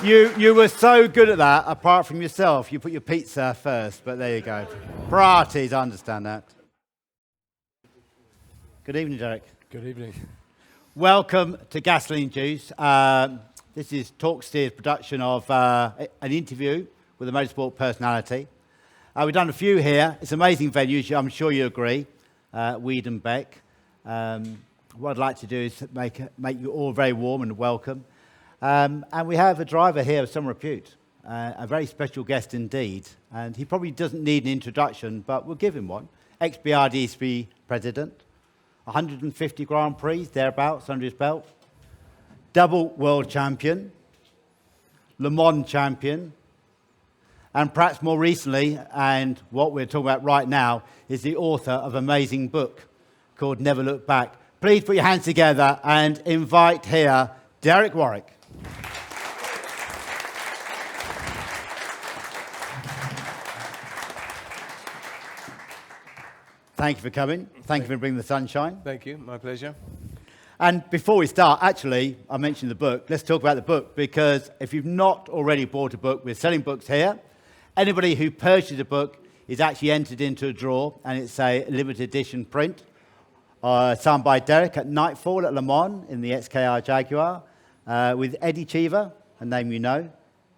You were so good at that, apart from yourself. You put your pizza first, but there you go. Priorities, I understand that. Good evening, Derek. Good evening. Welcome to Gasoline Juice. This is Talksteer's production of an interview with a motorsport personality. We've done a few here. It's an amazing venue, I'm sure you agree, Weed and Beck. What I'd like to do is make you all very warm and welcome. And we have a driver here of some repute, a very special guest indeed. And he probably doesn't need an introduction, but we'll give him one. Ex-BRDSB president, 150 Grand Prix, thereabouts, under his belt. Double world champion, Le Mans champion, and perhaps more recently, and what we're talking about right now, is the author of an amazing book called Never Look Back. Please put your hands together and invite here Derek Warwick. Thank you for coming. Thank you for bringing the sunshine. Thank you. My pleasure. And before we start, actually, I mentioned the book. Let's talk about the book, because if you've not already bought a book, we're selling books here. Anybody who purchases a book is actually entered into a draw, and it's a limited edition print signed by Derek at Nightfall at Le Mans in the XKR Jaguar with Eddie Cheever, a name you know,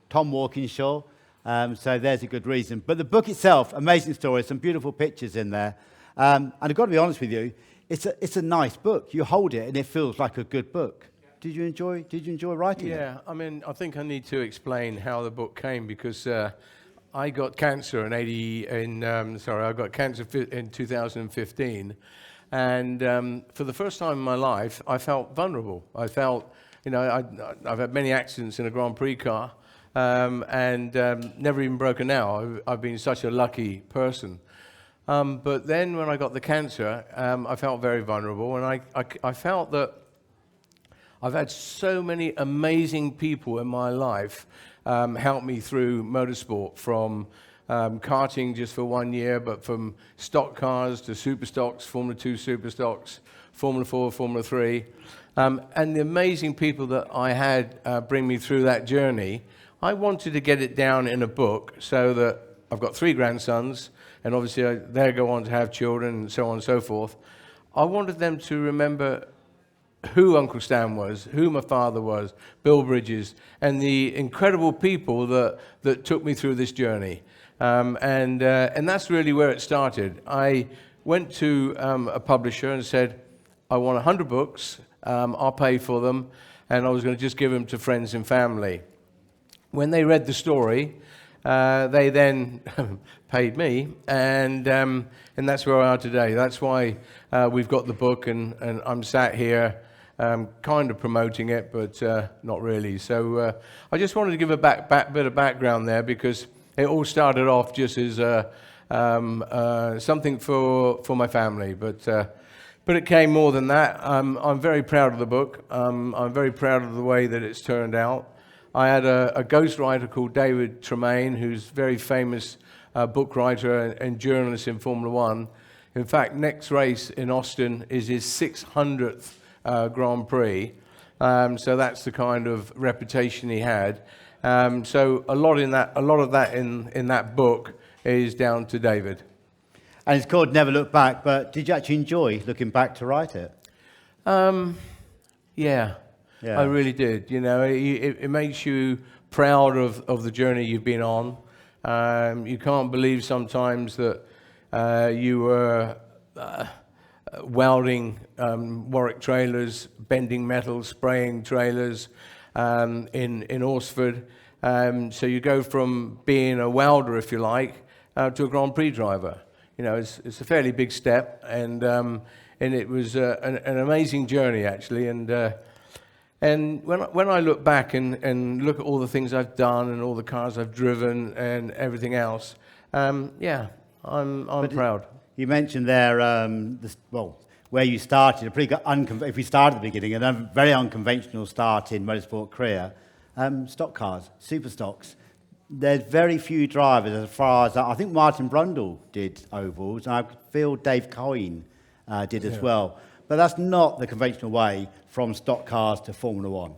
Tom Walkinshaw. So there's a good reason. But the book itself, amazing story, some beautiful pictures in there. And I've got to be honest with you, it's a nice book. You hold it and it feels like a good book. Did you enjoy writing it? Yeah, I mean, I think I need to explain how the book came, because I got cancer I got cancer in 2015, and for the first time in my life, I felt vulnerable. I felt, I've had many accidents in a Grand Prix car, and never even broken now. I've been such a lucky person. But then when I got the cancer, I felt very vulnerable, and I felt that I've had so many amazing people in my life help me through motorsport, from karting just for 1 year, but from stock cars to super stocks, Formula 2 super stocks, Formula 4, Formula 3. And the amazing people that I had bring me through that journey, I wanted to get it down in a book so that I've got 3 grandsons, and obviously they go on to have children and so on and so forth. I wanted them to remember who Uncle Stan was, who my father was, Bill Bridges, and the incredible people that took me through this journey. And that's really where it started. I went to a publisher and said, I want 100 books, I'll pay for them, and I was going to just give them to friends and family. When they read the story, they then paid me, and that's where we are today. That's why we've got the book, and I'm sat here kind of promoting it, but not really. So I just wanted to give a bit of background there, because it all started off just as something for my family, but it came more than that. I'm very proud of the book. I'm very proud of the way that it's turned out. I had a ghostwriter called David Tremaine, who's a very famous book writer and journalist in Formula 1. In fact, next race in Austin is his 600th Grand Prix. So that's the kind of reputation he had. So a lot of that in that book is down to David. And it's called Never Look Back, but did you actually enjoy looking back to write it? Yeah. I really did. It makes you proud of the journey you've been on. You can't believe sometimes that you were welding Warwick trailers, bending metal, spraying trailers in Orsford. So you go from being a welder, if you like, to a Grand Prix driver. It's a fairly big step, and it was an amazing journey, actually. And when I look back and look at all the things I've done and all the cars I've driven and everything else, I'm proud. You mentioned there, where you started, if we start at the beginning, a very unconventional start in motorsport career, stock cars, super stocks. There's very few drivers, as far as I think Martin Brundle did ovals, and I feel Dave Coyne did as well. But that's not the conventional way from stock cars to Formula 1.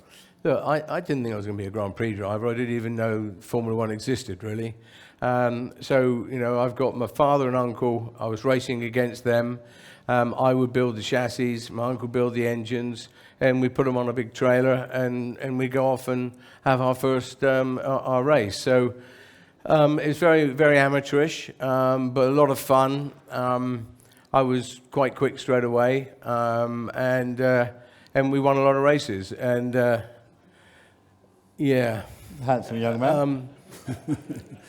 Look, I didn't think I was going to be a Grand Prix driver. I didn't even know Formula One existed, really. So, you know, I've got my father and uncle. I was racing against them. I would build the chassis. My uncle build the engines. And we put them on a big trailer, and we go off and have our first our race. So it's very, very amateurish, but a lot of fun. I was quite quick straight away, and we won a lot of races. And yeah, Handsome young man.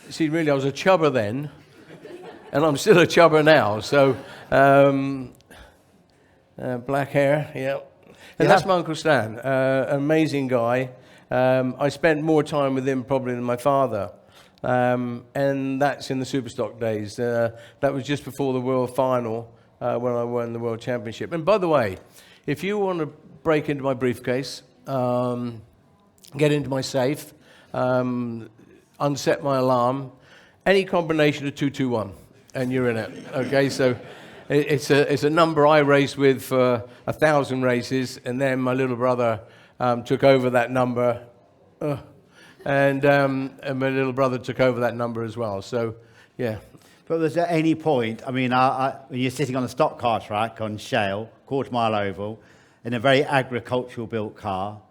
See, really, I was a chubber then, and I'm still a chubber now. So black hair, yeah. And that's my Uncle Stan, amazing guy. I spent more time with him probably than my father. And that's in the Superstock days. That was just before the World Final when I won the World Championship. And by the way, if you want to break into my briefcase, get into my safe, unset my alarm, any combination of 221, and you're in it. Okay, so it's a number I raced with for 1,000 races, and then my little brother took over that number, and my little brother took over that number as well. So, yeah. But was there any point, I mean, when you're sitting on a stock car track on Shale, quarter-mile oval, in a very agricultural-built car,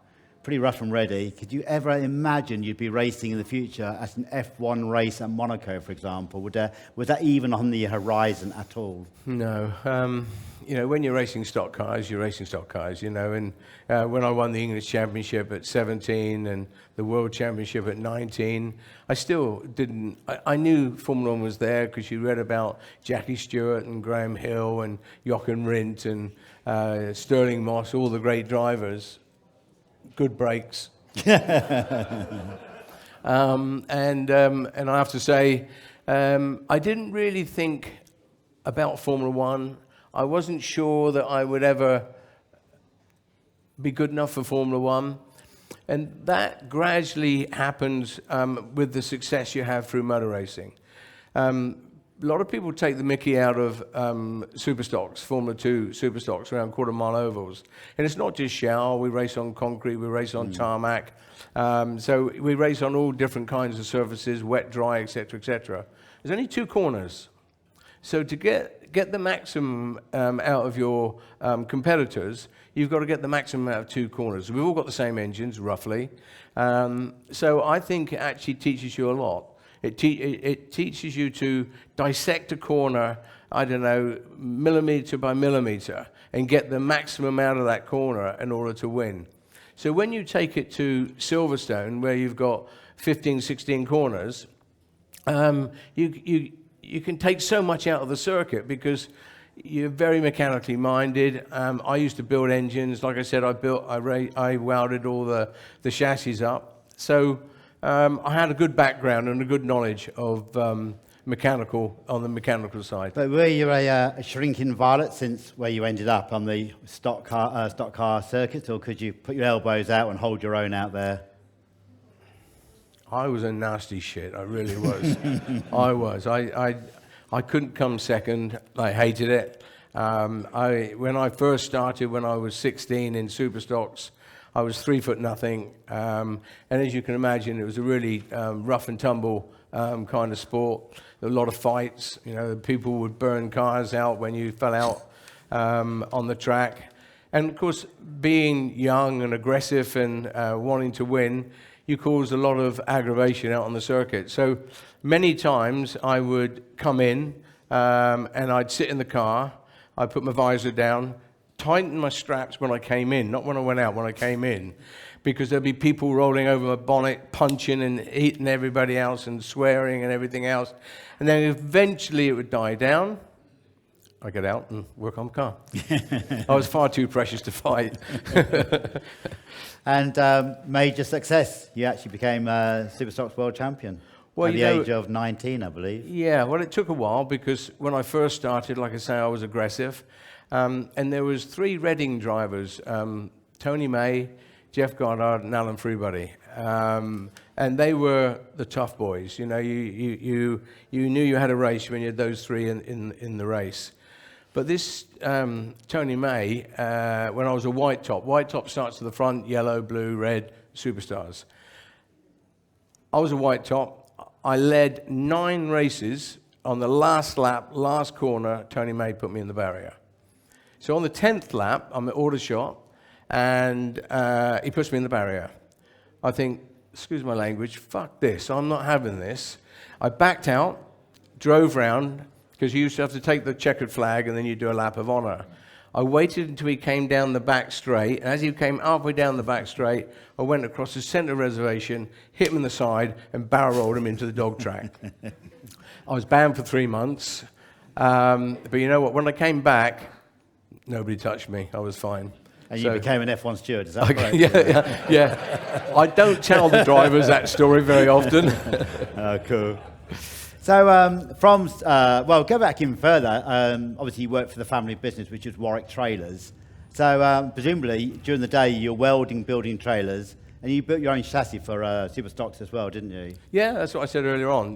pretty rough and ready, could you ever imagine you'd be racing in the future at an F1 race at Monaco, for example? Was that even on the horizon at all? No. You know, when you're racing stock cars, you're racing stock cars, you know. And when I won the English Championship at 17 and the World Championship at 19, I still didn't... I knew Formula 1 was there because you read about Jackie Stewart and Graham Hill and Jochen Rindt and Sterling Moss, all the great drivers. Good brakes. And I have to say, I didn't really think about Formula One. I wasn't sure that I would ever be good enough for Formula One. And that gradually happens with the success you have through motor racing. A lot of people take the mickey out of superstocks, Formula 2 superstocks around quarter-mile ovals. And it's not just shell. We race on concrete. We race on tarmac. So we race on all different kinds of surfaces, wet, dry, etc., etc. There's only 2 corners. So to get the maximum out of your competitors, you've got to get the maximum out of 2 corners. We've all got the same engines, roughly. So I think it actually teaches you a lot. It teaches you to dissect a corner, I don't know, millimeter by millimeter, and get the maximum out of that corner in order to win. So when you take it to Silverstone, where you've got 15, 16 corners, you can take so much out of the circuit because you're very mechanically minded. I used to build engines. Like I said, I welded all the chassis up. So I had a good background and a good knowledge of on the mechanical side. But were you a shrinking violet since where you ended up on the stock car circuit, or could you put your elbows out and hold your own out there? I was a nasty shit. I really was. I was. I couldn't come second. I hated it. When I first started, when I was 16 in Superstocks, I was 3 foot nothing. And as you can imagine, it was a really rough and tumble kind of sport. A lot of fights. You know, people would burn cars out when you fell out on the track. And of course, being young and aggressive and wanting to win, you cause a lot of aggravation out on the circuit. So many times I would come in and I'd sit in the car, I'd put my visor down, tighten my straps when I came in, not when I went out, when I came in, because there'd be people rolling over my bonnet, punching and hitting everybody else and swearing and everything else. And then eventually it would die down. I get out and work on the car. I was far too precious to fight. And major success. You actually became Superstocks World Champion at the age of 19, I believe. Yeah, well, it took a while because when I first started, like I say, I was aggressive. And there was 3 Reading drivers, Tony May, Jeff Goddard, and Alan Freebody. And they were the tough boys. You know, you knew you had a race when you had those 3 in the race. But this Tony May, when I was a white top starts to the front, yellow, blue, red, superstars. I was a white top. I led 9 races. On the last lap, last corner, Tony May put me in the barrier. So on the 10th lap, I'm at Aldershot, and he puts me in the barrier. I think, excuse my language, fuck this, I'm not having this. I backed out, drove round, because you used to have to take the checkered flag and then you do a lap of honour. I waited until he came down the back straight, and as he came halfway down the back straight, I went across the centre reservation, hit him in the side, and barrel rolled him into the dog track. I was banned for 3 months, but you know what, when I came back, nobody touched me, I was fine. And you became an F1 steward, is that correct? Yeah. I don't tell the drivers that story very often. Oh, cool. So go back even further. Obviously, you worked for the family business, which was Warwick Trailers. So presumably, during the day, you're welding, building trailers, and you built your own chassis for Super Stocks as well, didn't you? Yeah, that's what I said earlier on.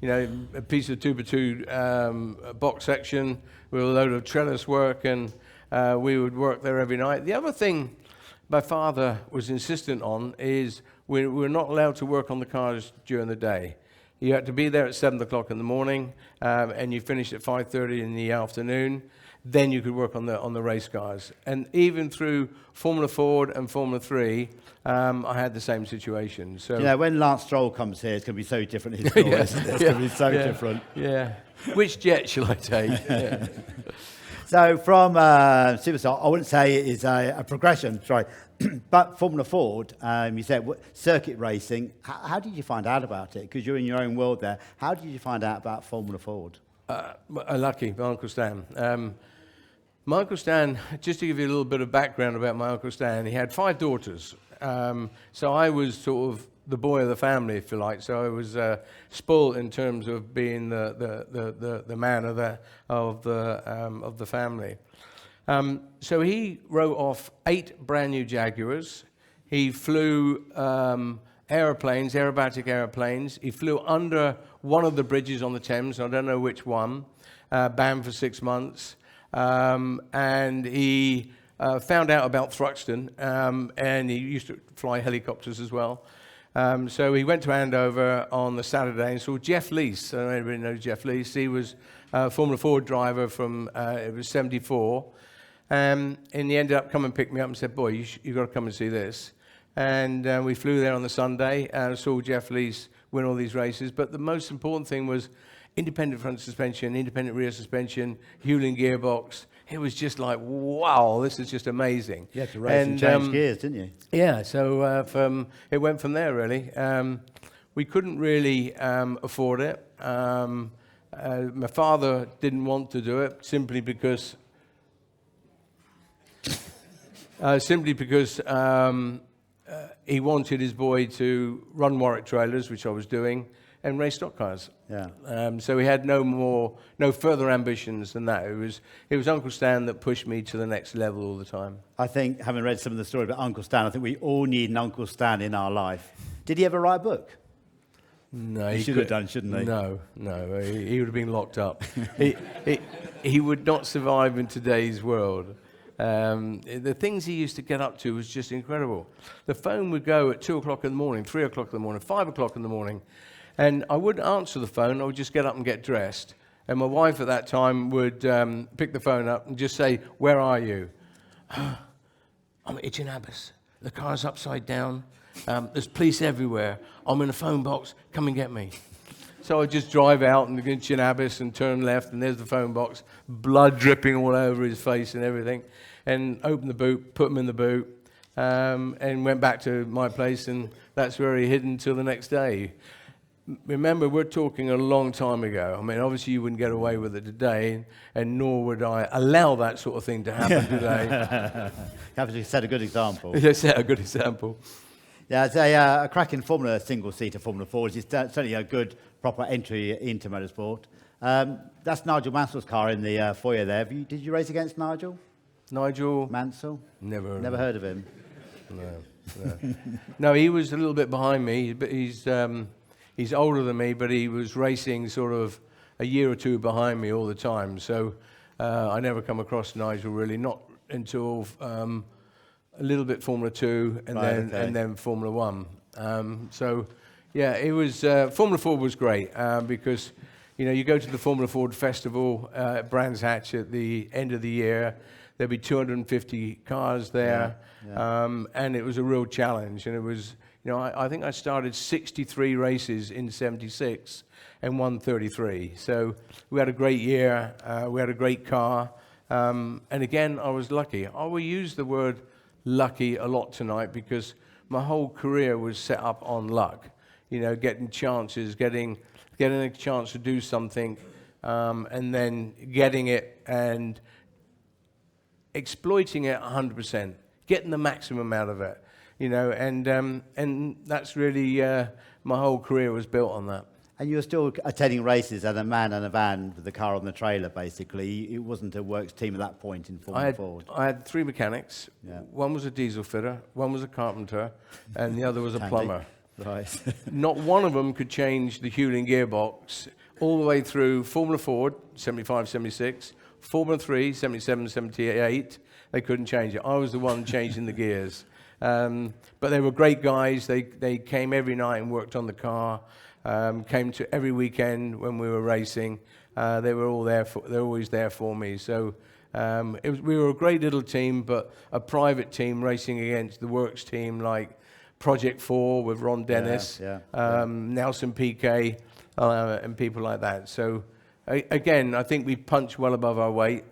A piece of 2x2 box section with a load of trellis work, and we would work there every night. The other thing my father was insistent on is we're not allowed to work on the cars during the day. You had to be there at 7 o'clock in the morning, and you finished at 5:30 in the afternoon. Then you could work on the race cars. And even through Formula Ford and Formula 3, I had the same situation. So when Lance Stroll comes here, it's going to be so different. His story, isn't it? It's going to be so different. Yeah. Which jet shall I take? Yeah. So from Superstar, I wouldn't say it is a progression, but Formula Ford, you said circuit racing. How did you find out about it? Because you're in your own world there. How did you find out about Formula Ford? Lucky, my Uncle Stan. My Uncle Stan, just to give you a little bit of background about my Uncle Stan, he had 5 daughters. So I was sort of the boy of the family, if you like. So I was spoiled in terms of being the man of the family. So he wrote off 8 brand new Jaguars. He flew aeroplanes, aerobatic aeroplanes. He flew under one of the bridges on the Thames. I don't know which one. Banned for 6 months. And he found out about Thruxton, and he used to fly helicopters as well. So he went to Andover on the Saturday and saw Jeff Lees. I don't know if anybody knows Jeff Lees. He was a Formula Ford driver from, it was 74. And he ended up coming and picked me up and said, boy, you've got to come and see this. And we flew there on the Sunday and saw Jeff Lees win all these races. But the most important thing was independent front suspension, independent rear suspension, Hewling gearbox. It was just like, wow, this is just amazing. You had to race and change gears, didn't you? Yeah, so it went from there, really. We couldn't really afford it. My father didn't want to do it simply because he wanted his boy to run Warwick Trailers, which I was doing, and race stock cars. Yeah. So he had no further ambitions than that. It was Uncle Stan that pushed me to the next level all the time. I think, having read some of the story about Uncle Stan, I think we all need an Uncle Stan in our life. Did he ever write a book? No, he should have done, shouldn't he? No, he would have been locked up. he would not survive in today's world. The things he used to get up to was just incredible. The phone would go at 2 o'clock in the morning, 3 o'clock in the morning, 5 o'clock in the morning, and I wouldn't answer the phone. I would just get up and get dressed. And my wife at that time would pick the phone up and just say, "Where are you?" "I'm at Itchin Abbas. The car's upside down. There's police everywhere. I'm in a phone box. Come and get me." So I'd just drive out and get Itchin Abbas and turn left, and there's the phone box, blood dripping all over his face and everything. And open the boot, put him in the boot, and went back to my place, and that's where he hid until the next day. Remember, we're talking a long time ago. I mean, obviously you wouldn't get away with it today, and nor would I allow that sort of thing to happen today. You have to set a good example. Yeah, set a good example. Yeah, it's a cracking Formula single-seater Formula Ford. It's certainly a good, proper entry into motorsport. That's Nigel Mansell's car in the foyer there. Did you race against Nigel? Nigel Mansell? Never heard of him. No. No, he was a little bit behind me, but he's older than me, but he was racing sort of a year or two behind me all the time. So I never come across Nigel really, not until a little bit Formula 2, and Right, then okay. and then Formula 1. So, yeah, it was Formula 4 was great because you go to the Formula Ford Festival at Brands Hatch at the end of the year. There'll be 250 cars there, and it was a real challenge. And it was, I think I started 63 races in '76 and won 33. So we had a great year. We had a great car. And again, I was lucky. I will use the word lucky a lot tonight because my whole career was set up on luck. Getting chances, getting a chance to do something, and then getting it and exploiting it 100%, getting the maximum out of it. And that's really my whole career was built on that. And you were still attending races as a man and a van with the car on the trailer, basically. It wasn't a works team at that point in Formula Ford. I had 3 mechanics. Yeah. One was a diesel fitter, one was a carpenter, and the other was a Handy. plumber. Right. Not one of them could change the Hewling gearbox all the way through Formula Ford, 75, 76, Formula 3, 77, 78. They couldn't change it. I was the one changing the gears. But they were great guys. They came every night and worked on the car. Came to every weekend when we were racing. They were all there. They're always there for me. So we were a great little team, but a private team racing against the works team like Project 4 with Ron Dennis, Nelson Piquet, and people like that. So again, I think we punched well above our weight.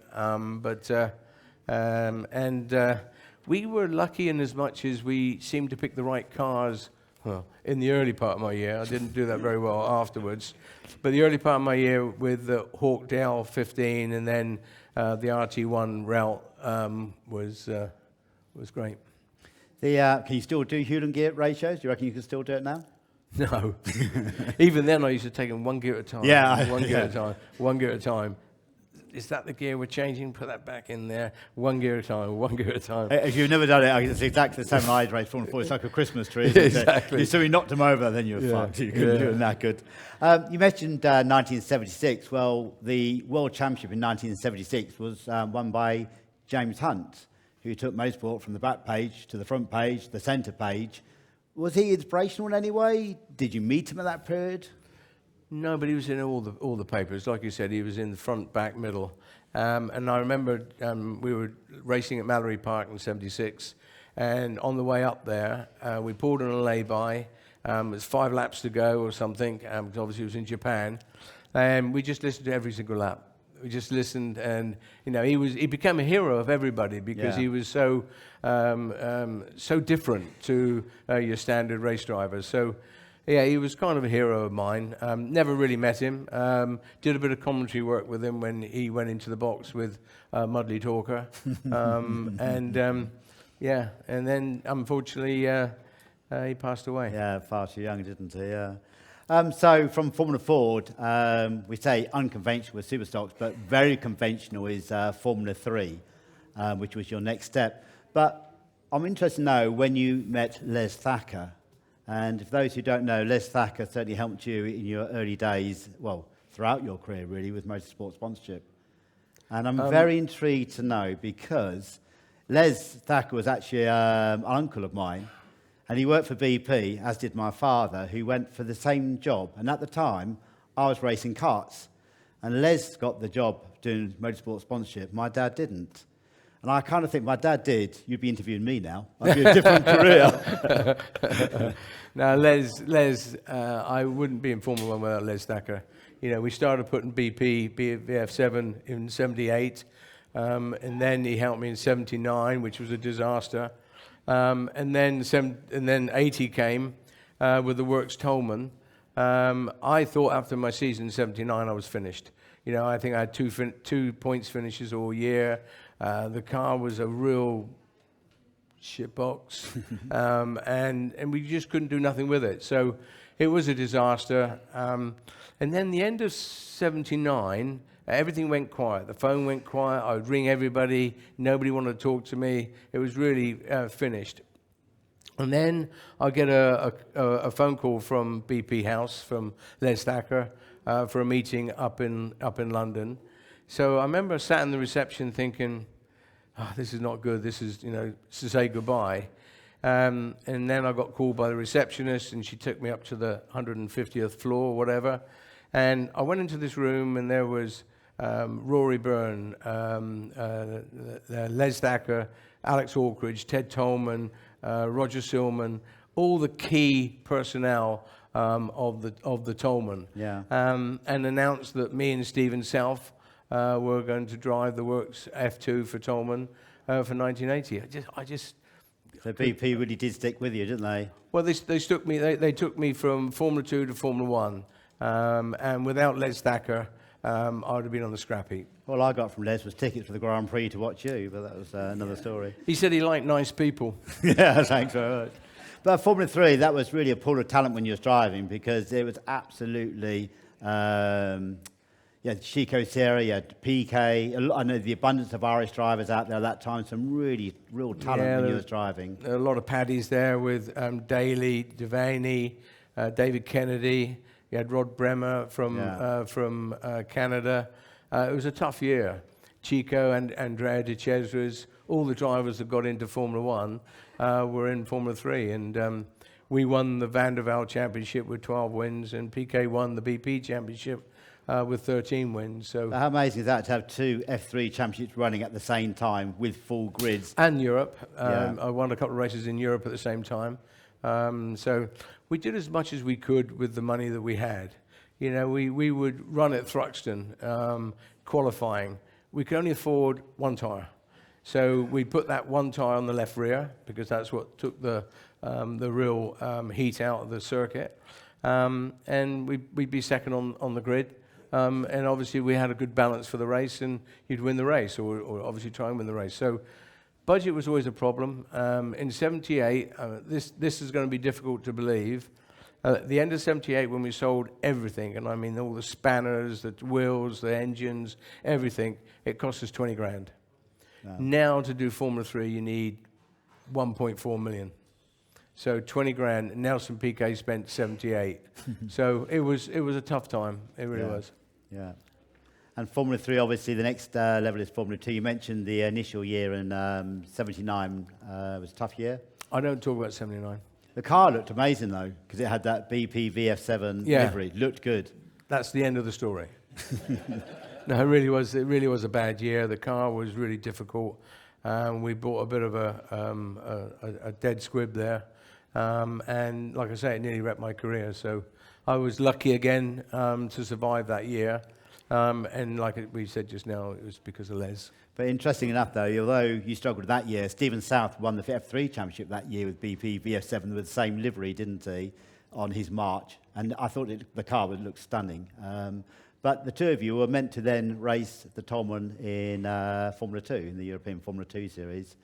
We were lucky in as much as we seemed to pick the right cars. Well, in the early part of my year, I didn't do that very well afterwards. But the early part of my year with the Hawkdale 15 and then the RT1 route was great. Can you still do Hewland gear ratios? Do you reckon you can still do it now? No. Even then, I used to take them one gear at a time. Yeah. One gear at a time. One gear at a time. Is that the gear we're changing? Put that back in there. One gear at a time. One gear at a time. If you've never done it, it's exactly the same I'd race Formula 4. It's like a Christmas tree, isn't Exactly. it? So we knocked them over, then you're fucked. You couldn't do it that good. You mentioned 1976. Well, the World Championship in 1976 was won by James Hunt, who took motorsport from the back page to the front page, the centre page. Was he inspirational in any way? Did you meet him at that period? No, but he was in all the papers. Like you said, he was in the front, back, middle. And I remember we were racing at Mallory Park in '76, and on the way up there, we pulled in a lay-by. It was 5 laps to go or something, because obviously it was in Japan. And we just listened to every single lap. We just listened, and he became a hero of everybody because he was so different to your standard race drivers. So. Yeah, he was kind of a hero of mine. Never really met him. Did a bit of commentary work with him when he went into the box with Mudley Talker. And then unfortunately he passed away. Yeah, far too young, didn't he? Yeah. So from Formula Ford, we say unconventional with Superstocks, but very conventional is Formula 3, which was your next step. But I'm interested to know when you met Les Thacker. And for those who don't know, Les Thacker certainly helped you in your early days, well, throughout your career, really, with motorsport sponsorship. And I'm very intrigued to know because Les Thacker was actually an uncle of mine, and he worked for BP, as did my father, who went for the same job. And at the time, I was racing karts. And Les got the job doing motorsport sponsorship. My dad didn't. And I kind of think my dad did. You'd be interviewing me now. I'd be a different career. Now, Les, I wouldn't be in Formula 1 without Les Thacker. We started putting VF7 in '78, and then he helped me in '79, which was a disaster. And then '80 came with the Works Tolman. I thought after my season in '79 I was finished. I think I had 2 points finishes all year. The car was a real shitbox, and we just couldn't do nothing with it. So it was a disaster. And then the end of '79, everything went quiet. The phone went quiet. I would ring everybody. Nobody wanted to talk to me. It was really finished. And then I get a phone call from BP House, from Les Thacker, for a meeting up in London. So I remember sat in the reception thinking, oh, this is not good. This is, to say goodbye. And then I got called by the receptionist, and she took me up to the 150th floor or whatever. And I went into this room, and there was Rory Byrne, Les Thacker, Alex Allcridge, Ted Tolman, Roger Silman, all the key personnel of the Tolman. Yeah. And announced that me and Stephen South were going to drive the Works F2 for Tolman for 1980. So BP really did stick with you, didn't they? Well, they took me from Formula 2 to Formula 1, and without Les Thacker, I would have been on the scrap heap. All I got from Les was tickets for the Grand Prix to watch you, but that was another story. He said he liked nice people. Yeah, thanks very much. But Formula 3, that was really a pool of talent when you was driving, because it was absolutely, Chico Serra, you had PK. I know the abundance of Irish drivers out there at that time, some really real talent when you was driving. A lot of paddies there with Daly, Devaney, David Kennedy. You had Rod Bremer from Canada. It was a tough year. Chico and Andrea de Cesres, all the drivers that got into Formula 1 were in Formula 3. And we won the Van der Waal Championship with 12 wins, and PK won the BP Championship with 13 wins. So how amazing is that, to have two F3 championships running at the same time with full grids? And Europe. I won a couple of races in Europe at the same time. So we did as much as we could with the money that we had. We would run at Thruxton, qualifying. We could only afford one tyre. So we put that one tyre on the left rear, because that's what took the real heat out of the circuit. And we'd be second on the grid. And obviously we had a good balance for the race, and you'd win the race, or obviously try and win the race. So budget was always a problem. In 78, this is going to be difficult to believe. At the end of 78, when we sold everything, and I mean all the spanners, the wheels, the engines, everything, it cost us 20 grand. Wow. Now to do Formula 3, you need 1.4 million. So 20 grand. Nelson Piquet spent 78. So it was a tough time. It really was. Yeah. And Formula 3, obviously, the next level is Formula 2. You mentioned the initial year in 79 was a tough year. I don't talk about 79. The car looked amazing, though, because it had that BP VF7 livery. Looked good. That's the end of the story. No, it really was. It really was a bad year. The car was really difficult. We bought a bit of a dead squib there. And like I say, it nearly wrecked my career. So I was lucky again to survive that year. And like we said just now, it was because of Les. But interesting enough, though, although you struggled that year, Stephen South won the F3 Championship that year with BP VF7 with the same livery, didn't he, on his March? And I thought the car would look stunning. But the two of you were meant to then race the Tolman in Formula 2, in the European Formula 2 series.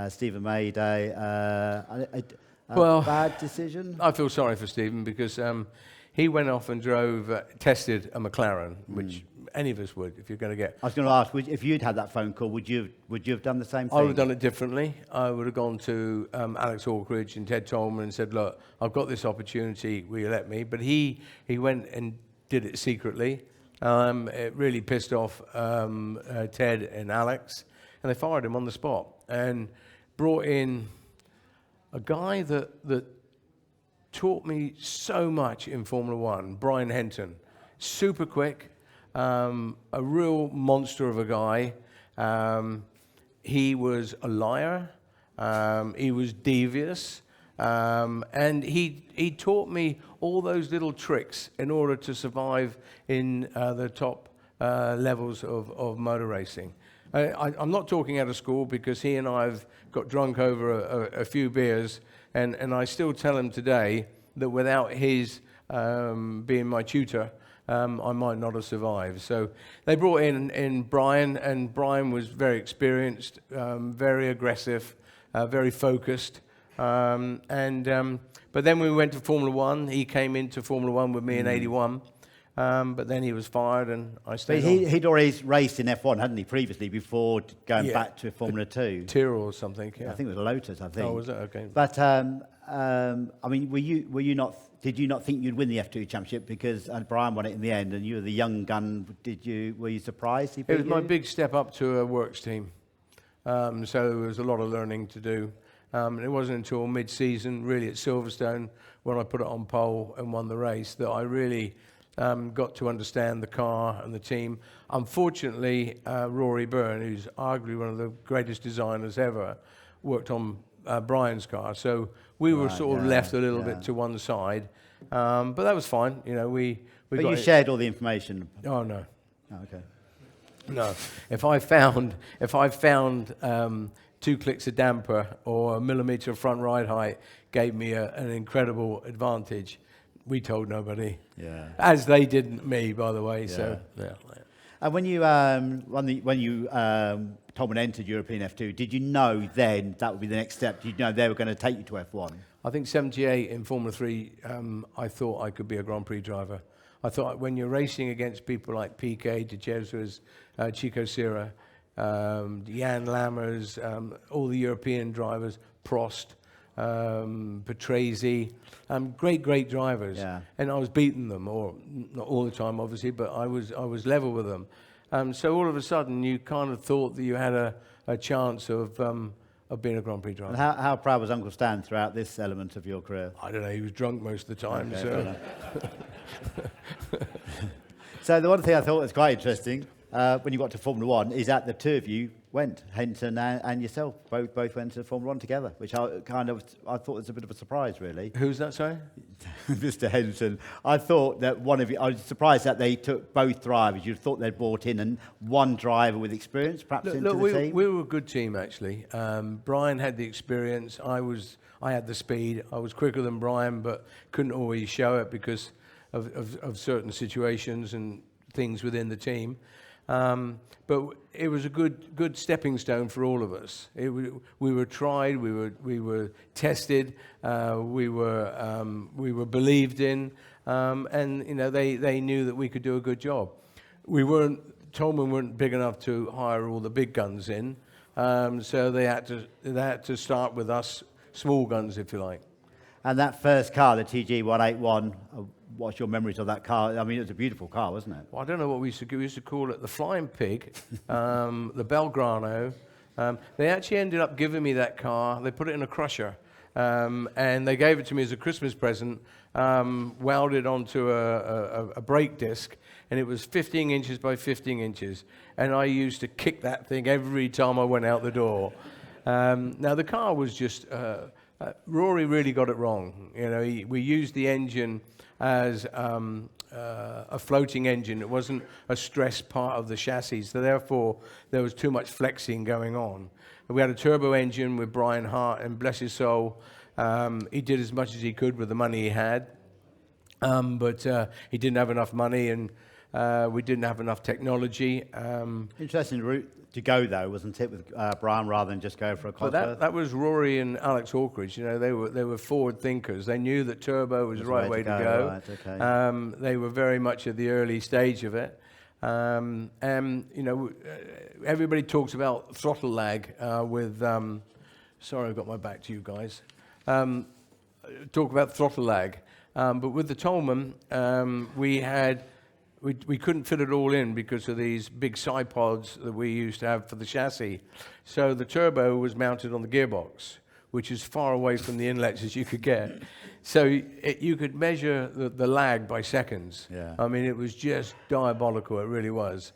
Stephen made a bad decision. I feel sorry for Stephen, because he went off and tested a McLaren, which any of us would, if you're going to get. I was going to ask, if you'd had that phone call, would you have done the same thing? I would have done it differently. I would have gone to Alex Allcridge and Ted Tolman and said, look, I've got this opportunity, will you let me? But he went and did it secretly. It really pissed off Ted and Alex, and they fired him on the spot and brought in a guy that taught me so much in Formula 1, Brian Henton. Super quick, a real monster of a guy. He was a liar. He was devious. And he taught me all those little tricks in order to survive in the top levels of motor racing. I'm not talking out of school, because he and I have got drunk over a few beers, and I still tell him today that without his being my tutor, I might not have survived. So they brought in Brian, and Brian was very experienced, very aggressive, very focused. But then we went to Formula 1. He came into Formula 1 with me in 81. But then he was fired, and I stayed on. He'd already raced in F1, hadn't he, previously, before going back to Formula 2? Tyrrell or something, I think it was Lotus, I think. Oh, was it? Okay. But, I mean, were you not... Did you not think you'd win the F2 Championship, because Brian won it in the end, and you were the young gun? Were you surprised? It was my big step up to a Works team. So there was a lot of learning to do. And it wasn't until mid-season, really at Silverstone, when I put it on pole and won the race, that I really got to understand the car and the team. Unfortunately, Rory Byrne, who's arguably one of the greatest designers ever, worked on Brian's car. So we were sort of left a little bit to one side. But that was fine. You know, we But got you shared all the information. Oh, no. Oh, okay. No. If I found 2 clicks of damper or a millimetre of front ride height gave me an incredible advantage, we told nobody. Yeah. As they didn't me, by the way. Yeah. So yeah. And when you Tolman entered European F2, did you know then that would be the next step? Did you know they were going to take you to F1? I think 78 in Formula 3, I thought I could be a Grand Prix driver. I thought when you're racing against people like Piquet, De Jesus, Chico Sierra, Jan Lammers, all the European drivers, Prost, Patrese, great drivers. Yeah. And I was beating them, or not all the time, obviously, but I was level with them. So all of a sudden, you kind of thought that you had a chance of being a Grand Prix driver. And how proud was Uncle Stan throughout this element of your career? I don't know, he was drunk most of the time. Okay, so. So the one thing I thought was quite interesting, when you got to Formula 1, is that the two of you went, Henson and yourself, both went to Formula 1 together, which I thought was a bit of a surprise, really. Who's that, sorry? Mr. Henson. I thought that one of you, I was surprised that they took both drivers. You'd thought they'd brought in and one driver with experience, perhaps into the team? We were a good team, actually. Brian had the experience. I had the speed. I was quicker than Brian, but couldn't always show it because of certain situations and things within the team. But it was a good stepping stone for all of us. We were tried, we were tested, we were believed in, and you know they knew that we could do a good job. Tolman weren't big enough to hire all the big guns in, so they had to start with us small guns, if you like. And that first car, the TG 181. What's your memories of that car? I mean, it was a beautiful car, wasn't it? Well, I don't know what we used to do. We used to call it the Flying Pig, the Belgrano. They actually ended up giving me that car. They put it in a crusher, and they gave it to me as a Christmas present, welded onto a brake disc, and it was 15 inches by 15 inches. And I used to kick that thing every time I went out the door. Now, the car was just... Rory really got it wrong. You know, we used the engine as a floating engine. It wasn't a stressed part of the chassis, so therefore there was too much flexing going on. And we had a turbo engine with Brian Hart, and bless his soul, he did as much as he could with the money he had, but he didn't have enough money, and we didn't have enough technology. Interesting route to go, though, wasn't it, with Brian, rather than just go for a Cosworth? But that was Rory and Alex Hawkridge. You know, they were forward thinkers. They knew that turbo was the right way to go. Right, okay. They were very much at the early stage of it. And you know, everybody talks about throttle lag with. Sorry, I've got my back to you guys. Talk about throttle lag, but with the Tolman, we couldn't fit it all in because of these big side pods that we used to have for the chassis. So the turbo was mounted on the gearbox, which is far away from the inlets as you could get. So you could measure the lag by seconds. Yeah. I mean, it was just diabolical, it really was.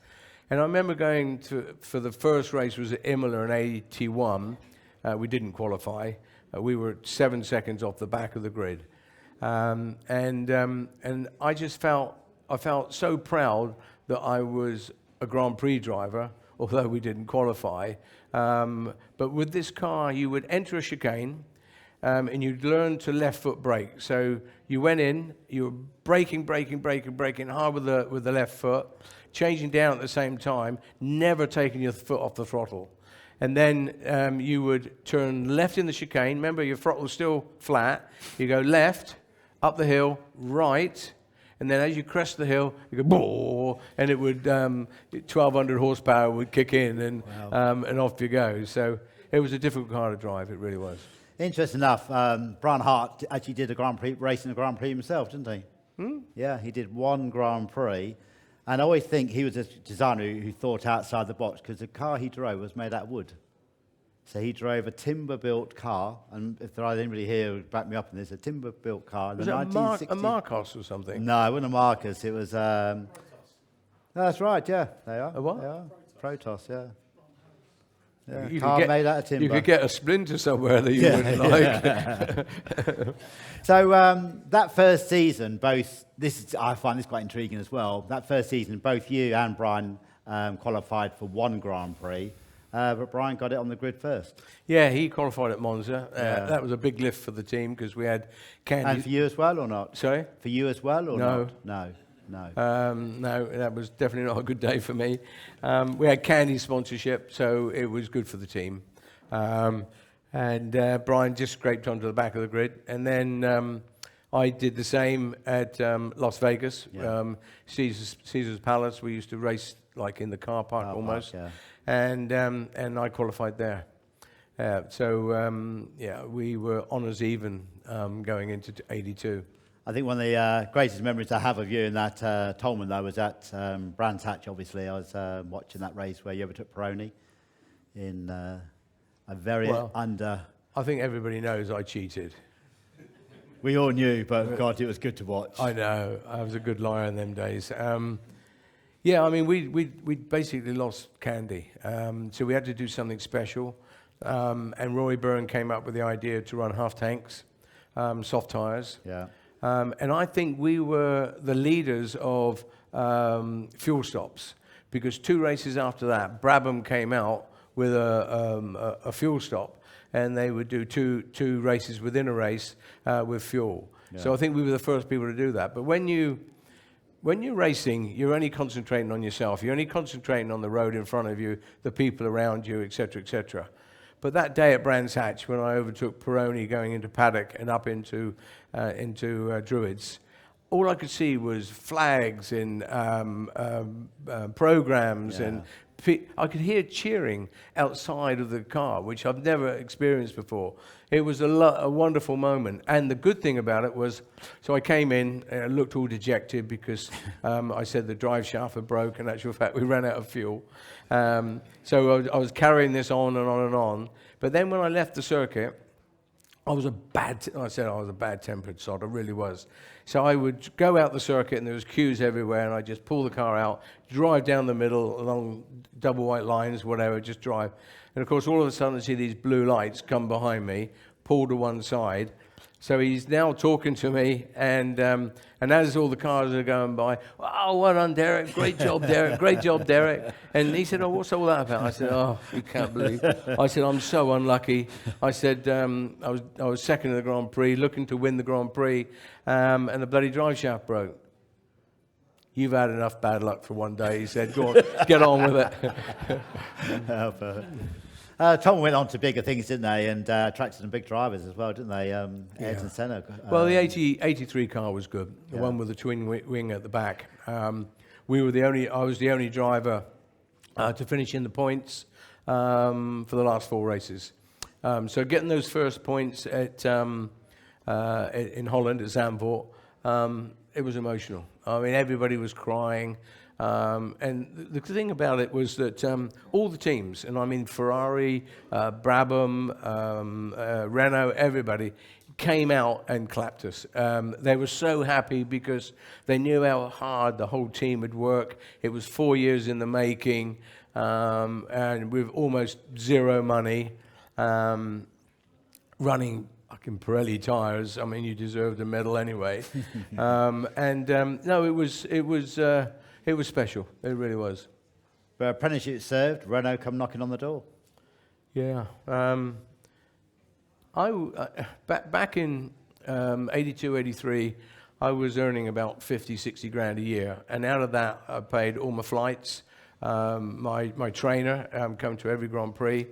And I remember going for the first race was at Imola in 81. We didn't qualify. We were 7 seconds off the back of the grid. And I just felt so proud that I was a Grand Prix driver, although we didn't qualify. But with this car, you would enter a chicane, and you'd learn to left foot brake. So you went in, you were braking hard with the left foot, changing down at the same time, never taking your foot off the throttle. And then you would turn left in the chicane. Remember, your throttle's still flat. You go left, up the hill, right. And then as you crest the hill, you go, boom, and it would, 1,200 horsepower would kick in, and wow. And off you go. So it was a difficult car to drive, it really was. Interesting enough, Brian Hart actually did a Grand Prix, racing a Grand Prix himself, didn't he? Yeah, he did one Grand Prix. And I always think he was a designer who thought outside the box, because the car he drove was made out of wood. So he drove a timber-built car, and if there are anybody here who would back me up on this, a timber-built car in Was the it a 1960s. Marcos or something? No, it wasn't a Marcus. It was. That's right. Yeah, they are. A what? They are. Protos. Yeah. Yeah. You Car could made out of timber. You could get a splinter somewhere that you wouldn't like. So that first season, I find this quite intriguing as well. That first season, both you and Brian qualified for one Grand Prix, but Brian got it on the grid first. Yeah, he qualified at Monza. Yeah. That was a big lift for the team because we had Candy. And for you as well, or not? Sorry? For you as well, or No. not? No. No, that was definitely not a good day for me. We had Candy sponsorship, so it was good for the team. And Brian just scraped onto the back of the grid. And then I did the same at Las Vegas, Yeah. Caesar's Palace. We used to race like in the car park almost. Yeah. And I qualified there. We were honours even going into 82. I think one of the greatest memories I have of you in that Tolman, though, was at Brands Hatch, obviously. I was watching that race where you overtook Peroni in a very I think everybody knows I cheated. We all knew, but God, it was good to watch. I know. I was a good liar in them days. We basically lost Candy. So we had to do something special. And Roy Byrne came up with the idea to run half tanks, soft tyres. Yeah. And I think we were the leaders of fuel stops because 2 races after that, Brabham came out with a fuel stop, and they would do two races within a race with fuel. Yeah. So I think we were the first people to do that. But when you're racing, you're only concentrating on yourself. You're only concentrating on the road in front of you, the people around you, etc., etc. But that day at Brands Hatch, when I overtook Peroni going into Paddock and up into Druids, all I could see was flags and programs, and I could hear cheering outside of the car, which I've never experienced before. It was a wonderful moment. And the good thing about it was, so I came in, and I looked all dejected because I said the drive shaft had broken. In actual fact, we ran out of fuel. So I was carrying this on and on and on. But then when I left the circuit, I was a bad-tempered sod. I really was. So I would go out the circuit, and there was queues everywhere, and I'd just pull the car out, drive down the middle along double white lines, whatever, just drive. And of course, all of a sudden, I see these blue lights come behind me, pull to one side. So he's now talking to me, and as all the cars are going by, oh, well done, Derek, great job, Derek, great job, Derek. And he said, oh, what's all that about? I said, oh, you can't believe. I said, I'm so unlucky. I said, I was second in the Grand Prix, looking to win the Grand Prix, and the bloody drive shaft broke. You've had enough bad luck for one day, he said. Go on, get on with it. Tom went on to bigger things, didn't they? And attracted some big drivers as well, didn't they? Ayrton Senna. Well, the 83 car was good. The one with the twin wing at the back. I was the only driver to finish in the points for the last 4 races. So getting those first points in Holland at Zandvoort, it was emotional. I mean, everybody was crying. And the thing about it was that all the teams, and I mean Ferrari, Brabham, Renault, everybody came out and clapped us. They were so happy because they knew how hard the whole team had worked. It was 4 years in the making, and with almost zero money, running fucking Pirelli tires. I mean, you deserved a medal anyway. No, it was special. It really was. But apprenticeship served, Renault come knocking on the door. Yeah. Back in 82, 83, I was earning about 50, 60 grand a year. And out of that, I paid all my flights, my trainer, come to every Grand Prix.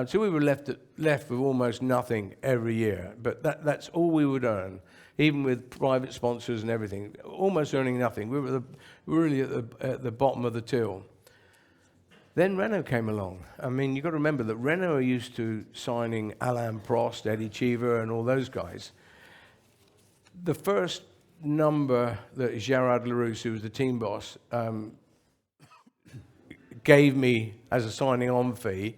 So we were left with almost nothing every year. But that's all we would earn, even with private sponsors and everything, almost earning nothing. We were really at the bottom of the till. Then Renault came along. I mean, you've got to remember that Renault are used to signing Alain Prost, Eddie Cheever, and all those guys. The first number that Gerard Larousse, who was the team boss, gave me as a signing on fee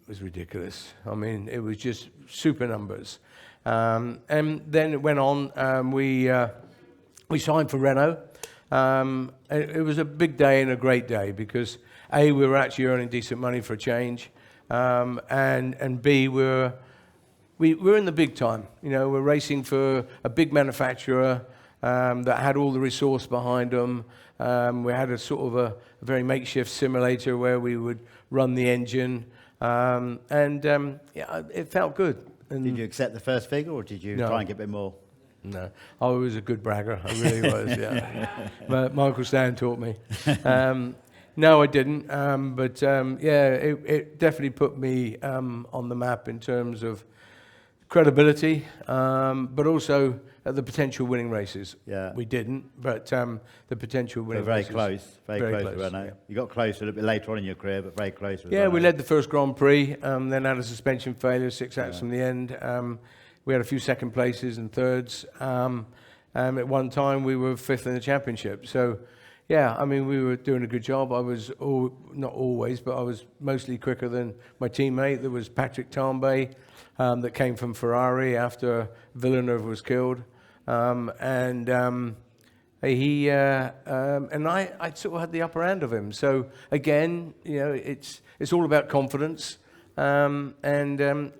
was ridiculous. I mean, it was just super numbers. And then it went on. We signed for Renault. It was a big day and a great day because A, we were actually earning decent money for a change, and B, we're in the big time. You know, we're racing for a big manufacturer that had all the resource behind them. We had a sort of a very makeshift simulator where we would run the engine, and yeah, it felt good. And Did you accept the first figure, or did you try and get a bit more? No, I was a good bragger. I really was. Yeah, but Michael Stan taught me. No, I didn't. But yeah, it definitely put me on the map in terms of credibility, but also the potential winning races. Yeah. We didn't, but the potential winning Very races. close, very close to Renault. Yeah. You got close a little bit later on in your career, but very close. With Yeah, we Renault. led the first Grand Prix, then had a suspension failure, 6 laps from the end. We had a few second places and thirds. At one time, we were 5th in the championship. So, yeah, I mean, we were doing a good job. I was, not always, but I was mostly quicker than my teammate. There was Patrick Tambay that came from Ferrari after Villeneuve was killed. And I sort of had the upper hand of him. So again, you know, it's all about confidence, and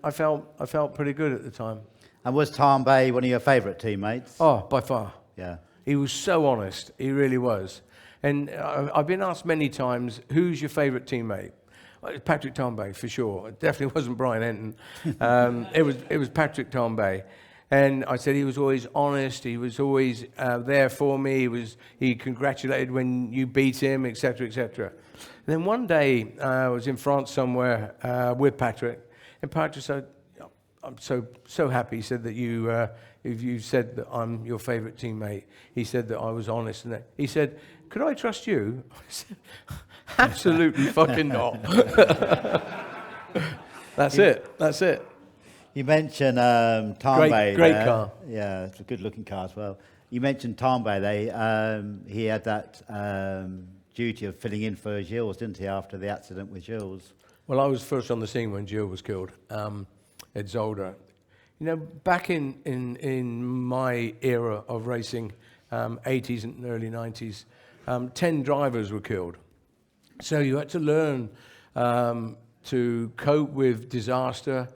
I felt pretty good at the time. And was Tambay one of your favourite teammates? Oh, by far. Yeah. He was so honest. He really was. And I've been asked many times, who's your favourite teammate? Well, it's Patrick Tambay, for sure. It definitely wasn't Brian Enton. It was Patrick Tambay. And I said he was always honest. He was always there for me. He congratulated when you beat him, etc., etc. And then one day I was in France somewhere with Patrick, and Patrick said, "I'm so happy." He said that if you said that I'm your favourite teammate, he said that I was honest. And he said, "Could I trust you?" I said, "Absolutely fucking not." That's it. You mentioned Tambay. Great there. car. Yeah, it's a good-looking car as well. You mentioned Tambay. He had that duty of filling in for Gilles, didn't he, after the accident with Gilles? Well, I was first on the scene when Gilles was killed at Zolder. You know, back in my era of racing, 80s and early 90s, 10 drivers were killed. So you had to learn to cope with disaster.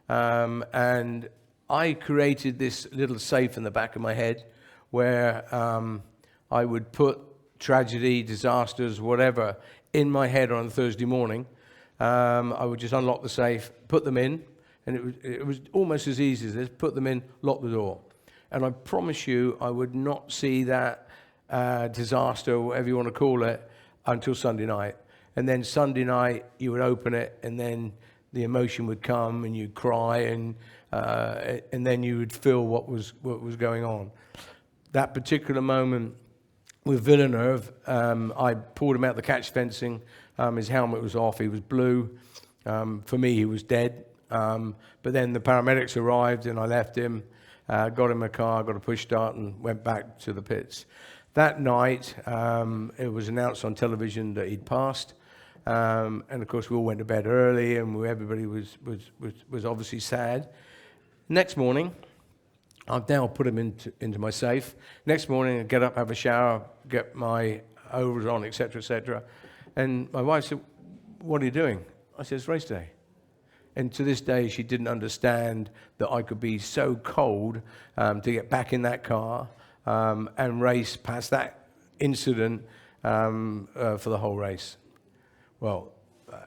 And I created this little safe in the back of my head where I would put tragedy, disasters, whatever, in my head on a Thursday morning. I would just unlock the safe, put them in, and it was almost as easy as this: put them in, lock the door. And I promise you, I would not see that disaster, or whatever you want to call it, until Sunday night. And then Sunday night, you would open it, and then the emotion would come, and you'd cry, and then you would feel what was going on. That particular moment with Villeneuve, I pulled him out the catch fencing. His helmet was off. He was blue. For me, he was dead. But then the paramedics arrived, and I left him, got him a car, got a push start, and went back to the pits. That night, it was announced on television that he'd passed. And of course, we all went to bed early, and everybody was obviously sad. Next morning, I've now put him into my safe. Next morning, I get up, have a shower, get my overalls on, etc., etc. And my wife said, "What are you doing?" I said, "It's race day." And to this day, she didn't understand that I could be so cold to get back in that car and race past that incident for the whole race. Well,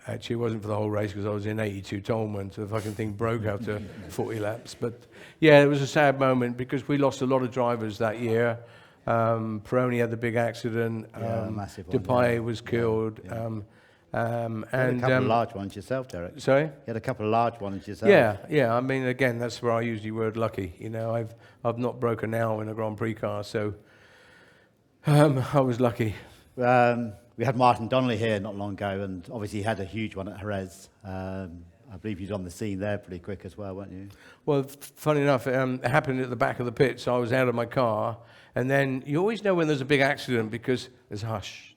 actually, it wasn't for the whole race because I was in 82 Tolman, so the fucking thing broke after 40 laps. But yeah, it was a sad moment because we lost a lot of drivers that year. Peroni had the big accident. Massive one. Depay was killed. Yeah. And You had a couple of large ones yourself, Derek. Sorry? You had a couple of large ones yourself. Yeah. I mean, again, that's where I use the word lucky. You know, I've not broken now in a Grand Prix car, so I was lucky. We had Martin Donnelly here not long ago, and obviously he had a huge one at Jerez. I believe you was on the scene there pretty quick as well, weren't you? Well, funny enough, it happened at the back of the pit, so I was out of my car, and then you always know when there's a big accident because there's a hush.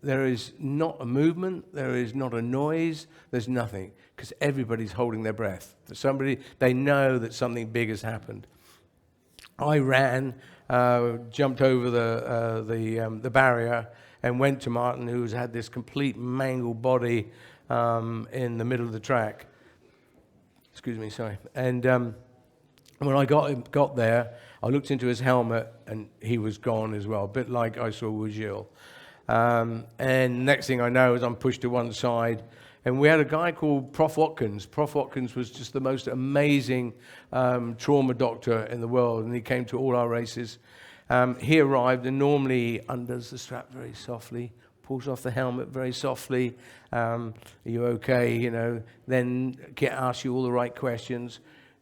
there is not a movement, there is not a noise, there's nothing, because everybody's holding their breath. For somebody, they know that something big has happened. I ran, jumped over the barrier, and went to Martin, who's had this complete mangled body in the middle of the track. Excuse me, sorry. And when I got there, I looked into his helmet, and he was gone as well, a bit like I saw with Gilles. And next thing I know is I'm pushed to one side, and we had a guy called Prof. Watkins. Prof. Watkins was just the most amazing trauma doctor in the world, and he came to all our races. He arrived and normally undoes the strap very softly, pulls off the helmet very softly. Are you okay? You know, then asks you all the right questions.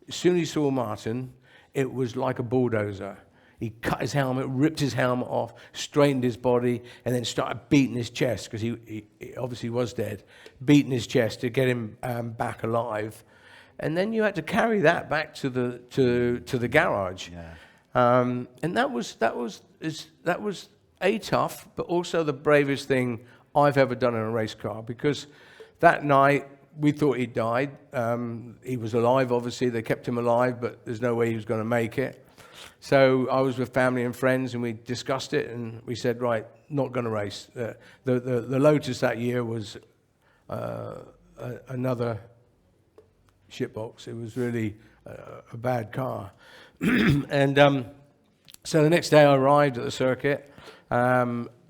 As soon as he saw Martin, it was like a bulldozer. He cut his helmet, ripped his helmet off, straightened his body, and then started beating his chest, because he obviously was dead, beating his chest to get him back alive. And then you had to carry that back to the garage. Yeah. And that was tough, but also the bravest thing I've ever done in a race car, because that night we thought he'd died. He was alive, obviously. They kept him alive, but there's no way he was going to make it. So I was with family and friends, and we discussed it, and we said, right, not going to race. The Lotus that year was another shitbox. It was really a bad car. And so the next day I arrived at the circuit.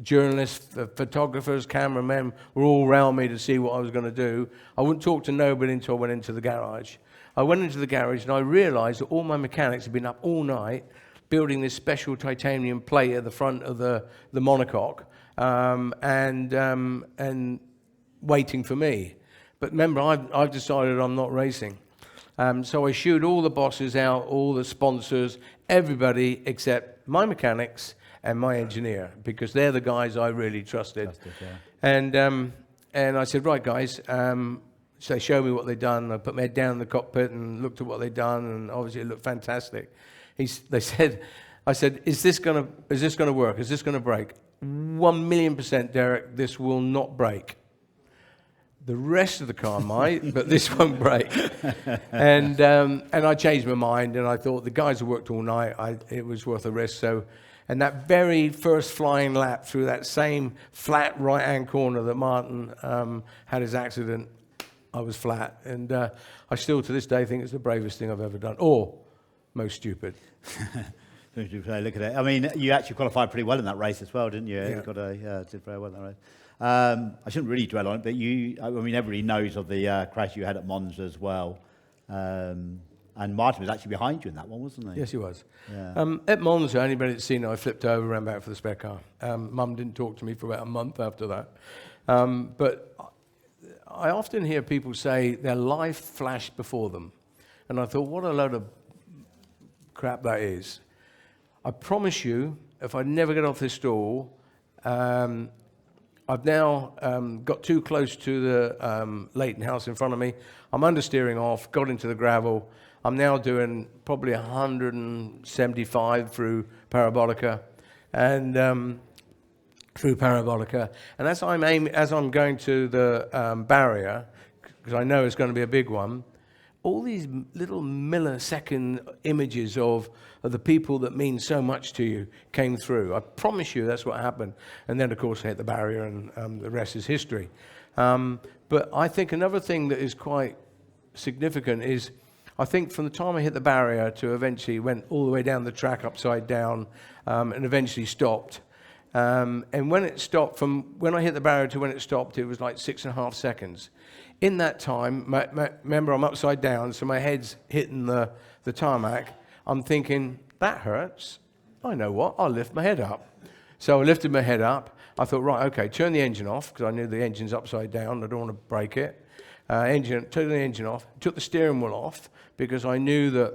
Journalists, photographers, cameramen were all around me to see what I was going to do. I wouldn't talk to nobody until I went into the garage. I went into the garage, and I realized that all my mechanics had been up all night building this special titanium plate at the front of the monocoque, and waiting for me. But remember, I've decided I'm not racing. So I shooed all the bosses out, all the sponsors, everybody except my mechanics and my engineer, because they're the guys I really trusted. Yeah. And I said, right, guys, so they showed me what they'd done. I put my head down in the cockpit and looked at what they'd done, and obviously it looked fantastic. I said, is this gonna work? Is this gonna break? 1,000,000%, Derek, this will not break. The rest of the car might, but this won't break. And I changed my mind, and I thought the guys who worked all night, it was worth a risk. So, and that very first flying lap through that same flat right-hand corner that Martin had his accident, I was flat. And I still, to this day, think it's the bravest thing I've ever done, or most stupid. Look at it. I mean, you actually qualified pretty well in that race as well, didn't you? Yeah. You did very well in that race. I shouldn't really dwell on it, but everybody knows of the crash you had at Monza as well. And Martin was actually behind you in that one, wasn't he? Yes, he was. Yeah. At Monza, anybody that's seen it, I flipped over, ran back for the spare car. Mum didn't talk to me for about a month after that. But I often hear people say their life flashed before them. And I thought, what a load of crap that is. I promise you, if I never get off this stool, I've now got too close to the Leighton house in front of me. I'm understeering off, got into the gravel. I'm now doing probably 175 through Parabolica, and as I'm going to the barrier, because I know it's going to be a big one, all these little millisecond images of the people that mean so much to you came through. I promise you that's what happened. And then, of course, I hit the barrier, and the rest is history. But I think another thing that is quite significant is, I think from the time I hit the barrier to eventually went all the way down the track upside down, and eventually stopped. And when it stopped, from when I hit the barrier to when it stopped, it was like 6.5 seconds. In that time, remember, I'm upside down, so my head's hitting the tarmac. I'm thinking, that hurts. I know what, I'll lift my head up. So I lifted my head up. I thought, right, okay, turn the engine off, because I knew the engine's upside down. I don't want to break it. Turn the engine off. Took the steering wheel off, because I knew that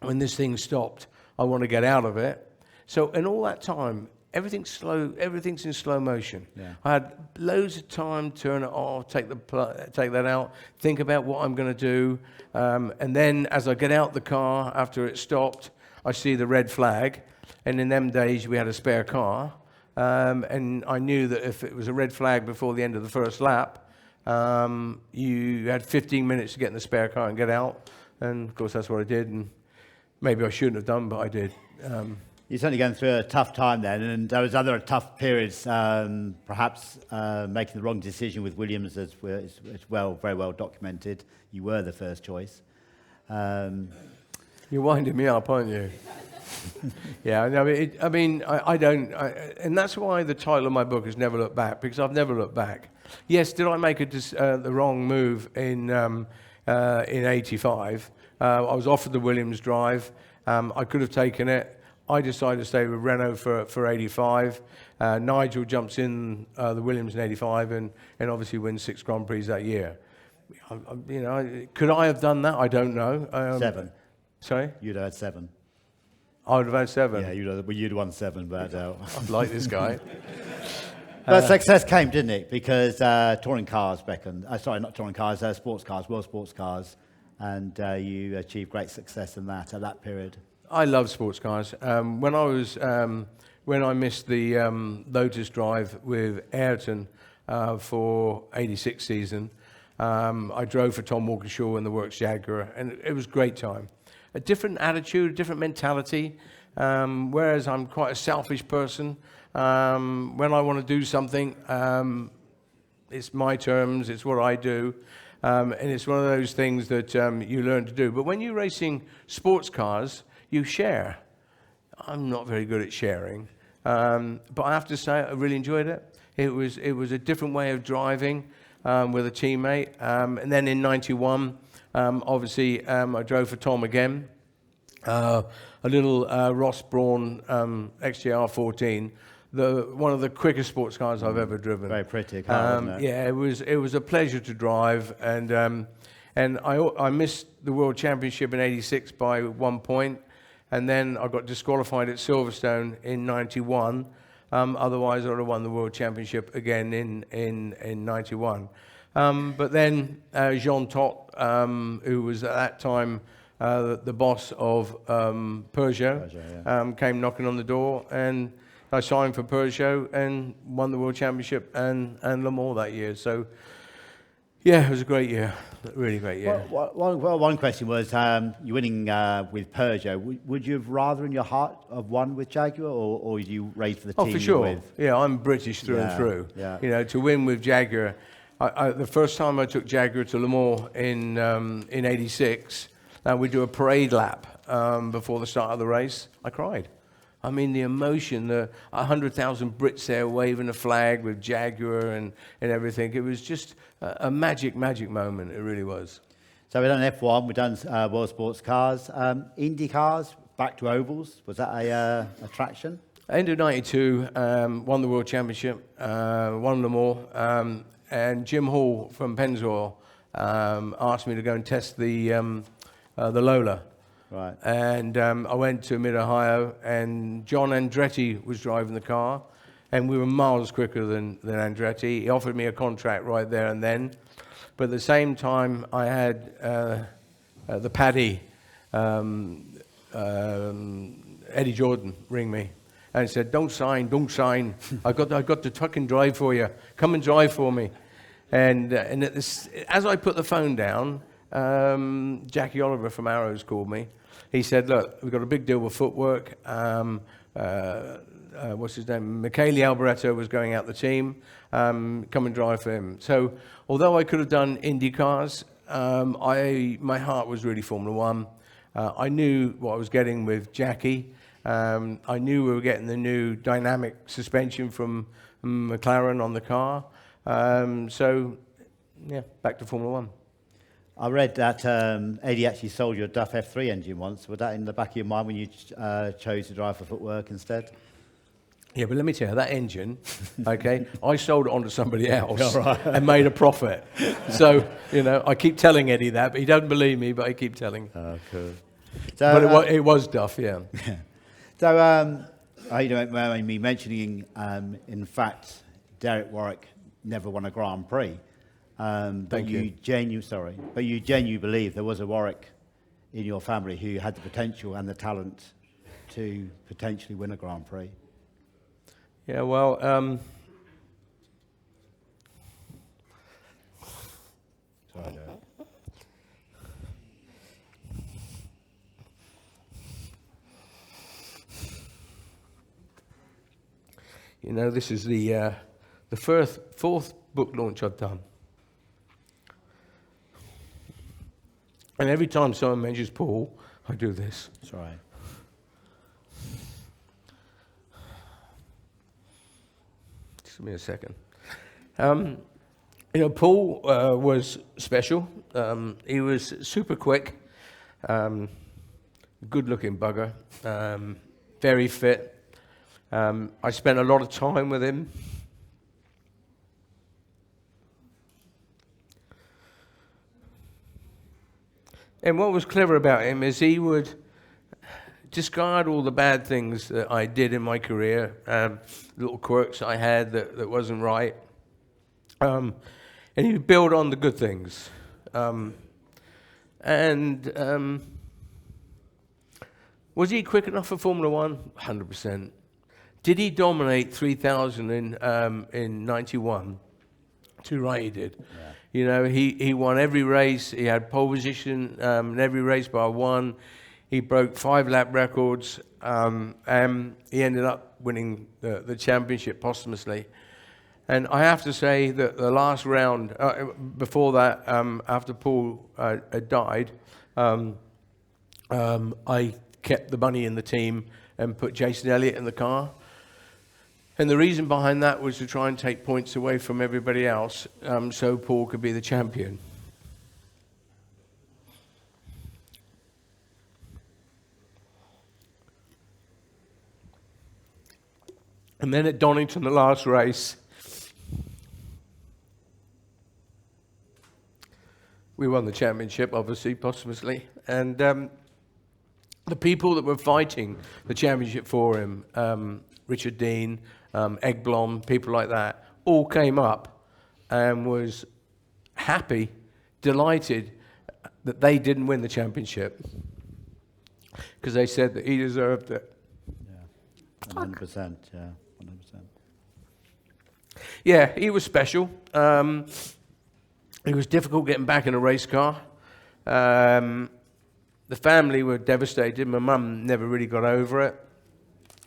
when this thing stopped, I want to get out of it. So in all that time, everything's slow. Everything's in slow motion. Yeah. I had loads of time to turn it off, take that out, think about what I'm going to do, and then as I get out the car after it stopped, I see the red flag. And in them days, we had a spare car, and I knew that if it was a red flag before the end of the first lap, you had 15 minutes to get in the spare car and get out. And of course, that's what I did. And maybe I shouldn't have done, but I did. You're certainly going through a tough time then, and there was other tough periods, perhaps making the wrong decision with Williams as well, very well documented. You were the first choice. You're winding me up, aren't you? Yeah, no, I don't, and that's why the title of my book is Never Look Back, because I've never looked back. Yes, did I make the wrong move in '85? I was offered the Williams drive. I could have taken it. I decided to stay with Renault for '85. Nigel jumps in the Williams in '85 and obviously wins 6 Grand Prix that year. Could I have done that? I don't know. 7. Sorry? You'd have had 7. I would have had 7. Yeah, you'd won 7, but... I like this guy. But success came, didn't it? Because touring cars beckoned. Sorry, not touring cars, sports cars, world sports cars. And you achieved great success in that, at that period. I love sports cars. When I missed the Lotus drive with Ayrton for '86 season, I drove for Tom Walkinshaw in the Works Jaguar, and it was a great time. A different attitude, a different mentality. Whereas I'm quite a selfish person. When I want to do something, it's my terms, it's what I do. And it's one of those things that you learn to do. But when you're racing sports cars, you share. I'm not very good at sharing. But I have to say, I really enjoyed it. It was a different way of driving with a teammate. And then in '91, obviously, I drove for Tom again. A little Ross Brawn XJR 14. One of the quickest sports cars I've ever driven. Very pretty car, wasn't it? Yeah, it was a pleasure to drive, and I missed the World Championship in '86 by 1 point, and then I got disqualified at Silverstone in '91. Otherwise, I would have won the World Championship again in '91. But then Jean Todt, who was at that time the boss of Peugeot, yeah. came knocking on the door, and I signed for Peugeot and won the World Championship and Le Mans that year. So, yeah, it was a great year, a really great year. Well, one question was, you're winning with Peugeot. Would you have rather in your heart have won with Jaguar, or you raced for the team? Oh, for sure. With? Yeah, I'm British through and through. Yeah. You know, to win with Jaguar, the first time I took Jaguar to Le Mans in '86, we do a parade lap before the start of the race. I cried. I mean, the emotion, the 100,000 Brits there waving a flag with Jaguar and everything. It was just a magic moment. It really was. So we've done F1, we've done World Sports Cars. Indy cars, back to ovals. Was that a attraction? End of '92, won the World Championship, won Le Mans, and Jim Hall from Pennzoil asked me to go and test the Lola. Right. And I went to Mid-Ohio, and John Andretti was driving the car, and we were miles quicker than Andretti. He offered me a contract right there and then. But at the same time, I had the Paddy, Eddie Jordan, ring me and said, don't sign. I got the fucking drive for you. Come and drive for me. And as I put the phone down, Jackie Oliver from Arrows called me. He said, look, we've got a big deal with footwork. What's his name? Michele Alboreto was going out the team. Come and drive for him. So although I could have done Indy cars, my heart was really Formula One. I knew what I was getting with Jackie. I knew we were getting the new dynamic suspension from McLaren on the car. So, yeah, back to Formula One. I read that Eddie actually sold you a Duff F3 engine once. Was that in the back of your mind when you chose to drive for footwork instead? Yeah, but let me tell you, that engine, okay, I sold it on to somebody else and made a profit. So, you know, I keep telling Eddie that, but he doesn't believe me, but I keep telling him. Oh, cool. So, but it was Duff, yeah. So, I don't mind me mentioning, in fact, Derek Warwick never won a Grand Prix. But you genuinely believe there was a Warwick in your family who had the potential and the talent to potentially win a Grand Prix. Yeah, well, Sorry, Derek. you know, this is the fourth book launch I've done. And every time someone mentions Paul, I do this. Sorry. Just give me a second. You know, Paul was special. He was super quick, good-looking bugger, very fit. I spent a lot of time with him. And what was clever about him is he would discard all the bad things that I did in my career, little quirks I had that wasn't right, and he would build on the good things. Was he quick enough for Formula One? 100%. Did he dominate 3,000 in 91? Too right he did. Yeah. You know, he won every race. He had pole position in every race bar one. He broke 5 lap records, and he ended up winning the championship posthumously. And I have to say that the last round, before that, after Paul had died, I kept the money in the team and put Jason Elliott in the car. And the reason behind that was to try and take points away from everybody else, so Paul could be the champion. And then at Donington, the last race, we won the championship, obviously, posthumously. And the people that were fighting the championship for him, Richard Dean, Egblom, people like that, all came up and was happy, delighted that they didn't win the championship because they said that he deserved it. Yeah, 100%, yeah, 100%. Yeah, he was special. It was difficult getting back in a race car. The family were devastated. My mum never really got over it.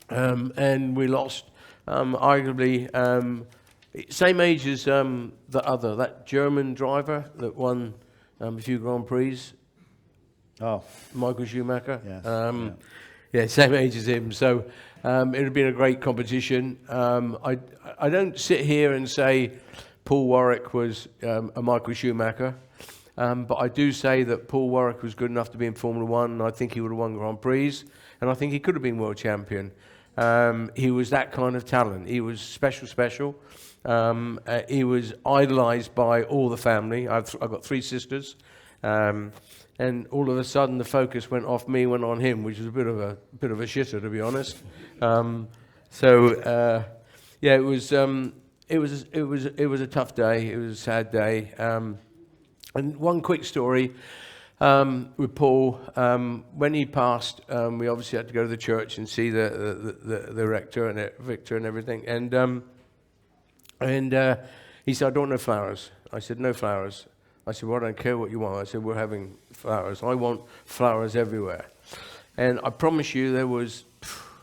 And we lost, arguably, same age as that German driver that won a few Grand Prix. Oh. Michael Schumacher. Yes, yeah, same age as him. So it had been a great competition. I don't sit here and say Paul Warwick was a Michael Schumacher. But I do say that Paul Warwick was good enough to be in Formula One, and I think he would have won Grand Prix, and I think he could have been world champion. He was that kind of talent. He was special. He was idolized by all the family. I've got 3 sisters, and all of a sudden the focus went off me, went on him, which was a bit of a shitter, to be honest. Yeah, it was a tough day. It was a sad day. And one quick story with Paul. When he passed, we obviously had to go to the church and see the rector and Victor and everything. And he said, "I don't want no flowers." I said, "No flowers." I said, "Well, I don't care what you want." I said, "We're having flowers. I want flowers everywhere." And I promise you, there was,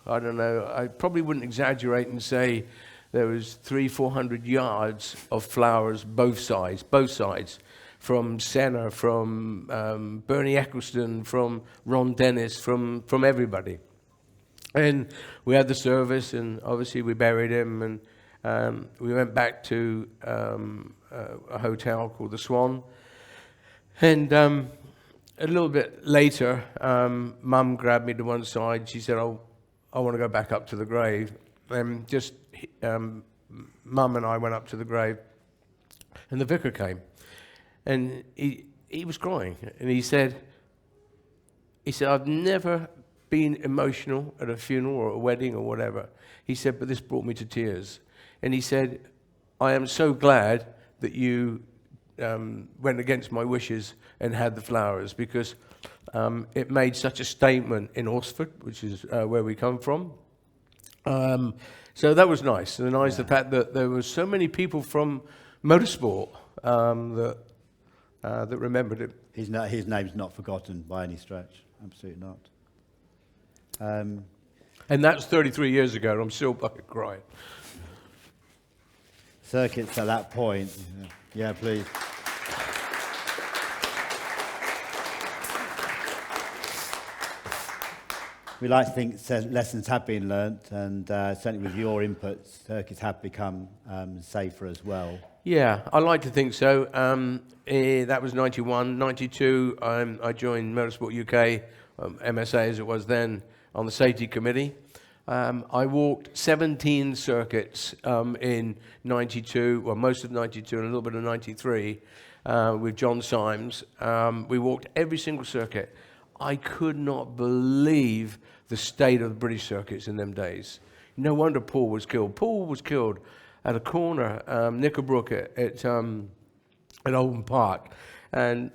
I don't know, I probably wouldn't exaggerate and say there was 300-400 yards of flowers, both sides. From Senna, from Bernie Eccleston, from Ron Dennis, from everybody. And we had the service, and obviously we buried him, and we went back to a hotel called the Swan. And a little bit later, Mum grabbed me to one side. She said, "Oh, I want to go back up to the grave." And Mum and I went up to the grave, and the vicar came. And he was crying, and he said, "I've never been emotional at a funeral or a wedding or whatever." He said, "But this brought me to tears." And he said, "I am so glad that you went against my wishes and had the flowers, because it made such a statement in Orsford, which is where we come from. So that was nice. And nice the fact that there were so many people from motorsport that remembered it. His name's not forgotten by any stretch. Absolutely not. And that's 33 years ago, and I'm still fucking crying. Circuits at that point. Yeah, please. We like to think lessons have been learnt, and certainly with your input, circuits have become safer as well. Yeah, I like to think so. That was 91. 92, I joined Motorsport UK, MSA as it was then, on the safety committee. I walked 17 circuits in 92, well, most of 92 and a little bit of 93 with John Symes. We walked every single circuit. I could not believe the state of the British circuits in them days. No wonder Paul was killed. Paul was killed at a corner, Knickerbrook at Oldham Park. And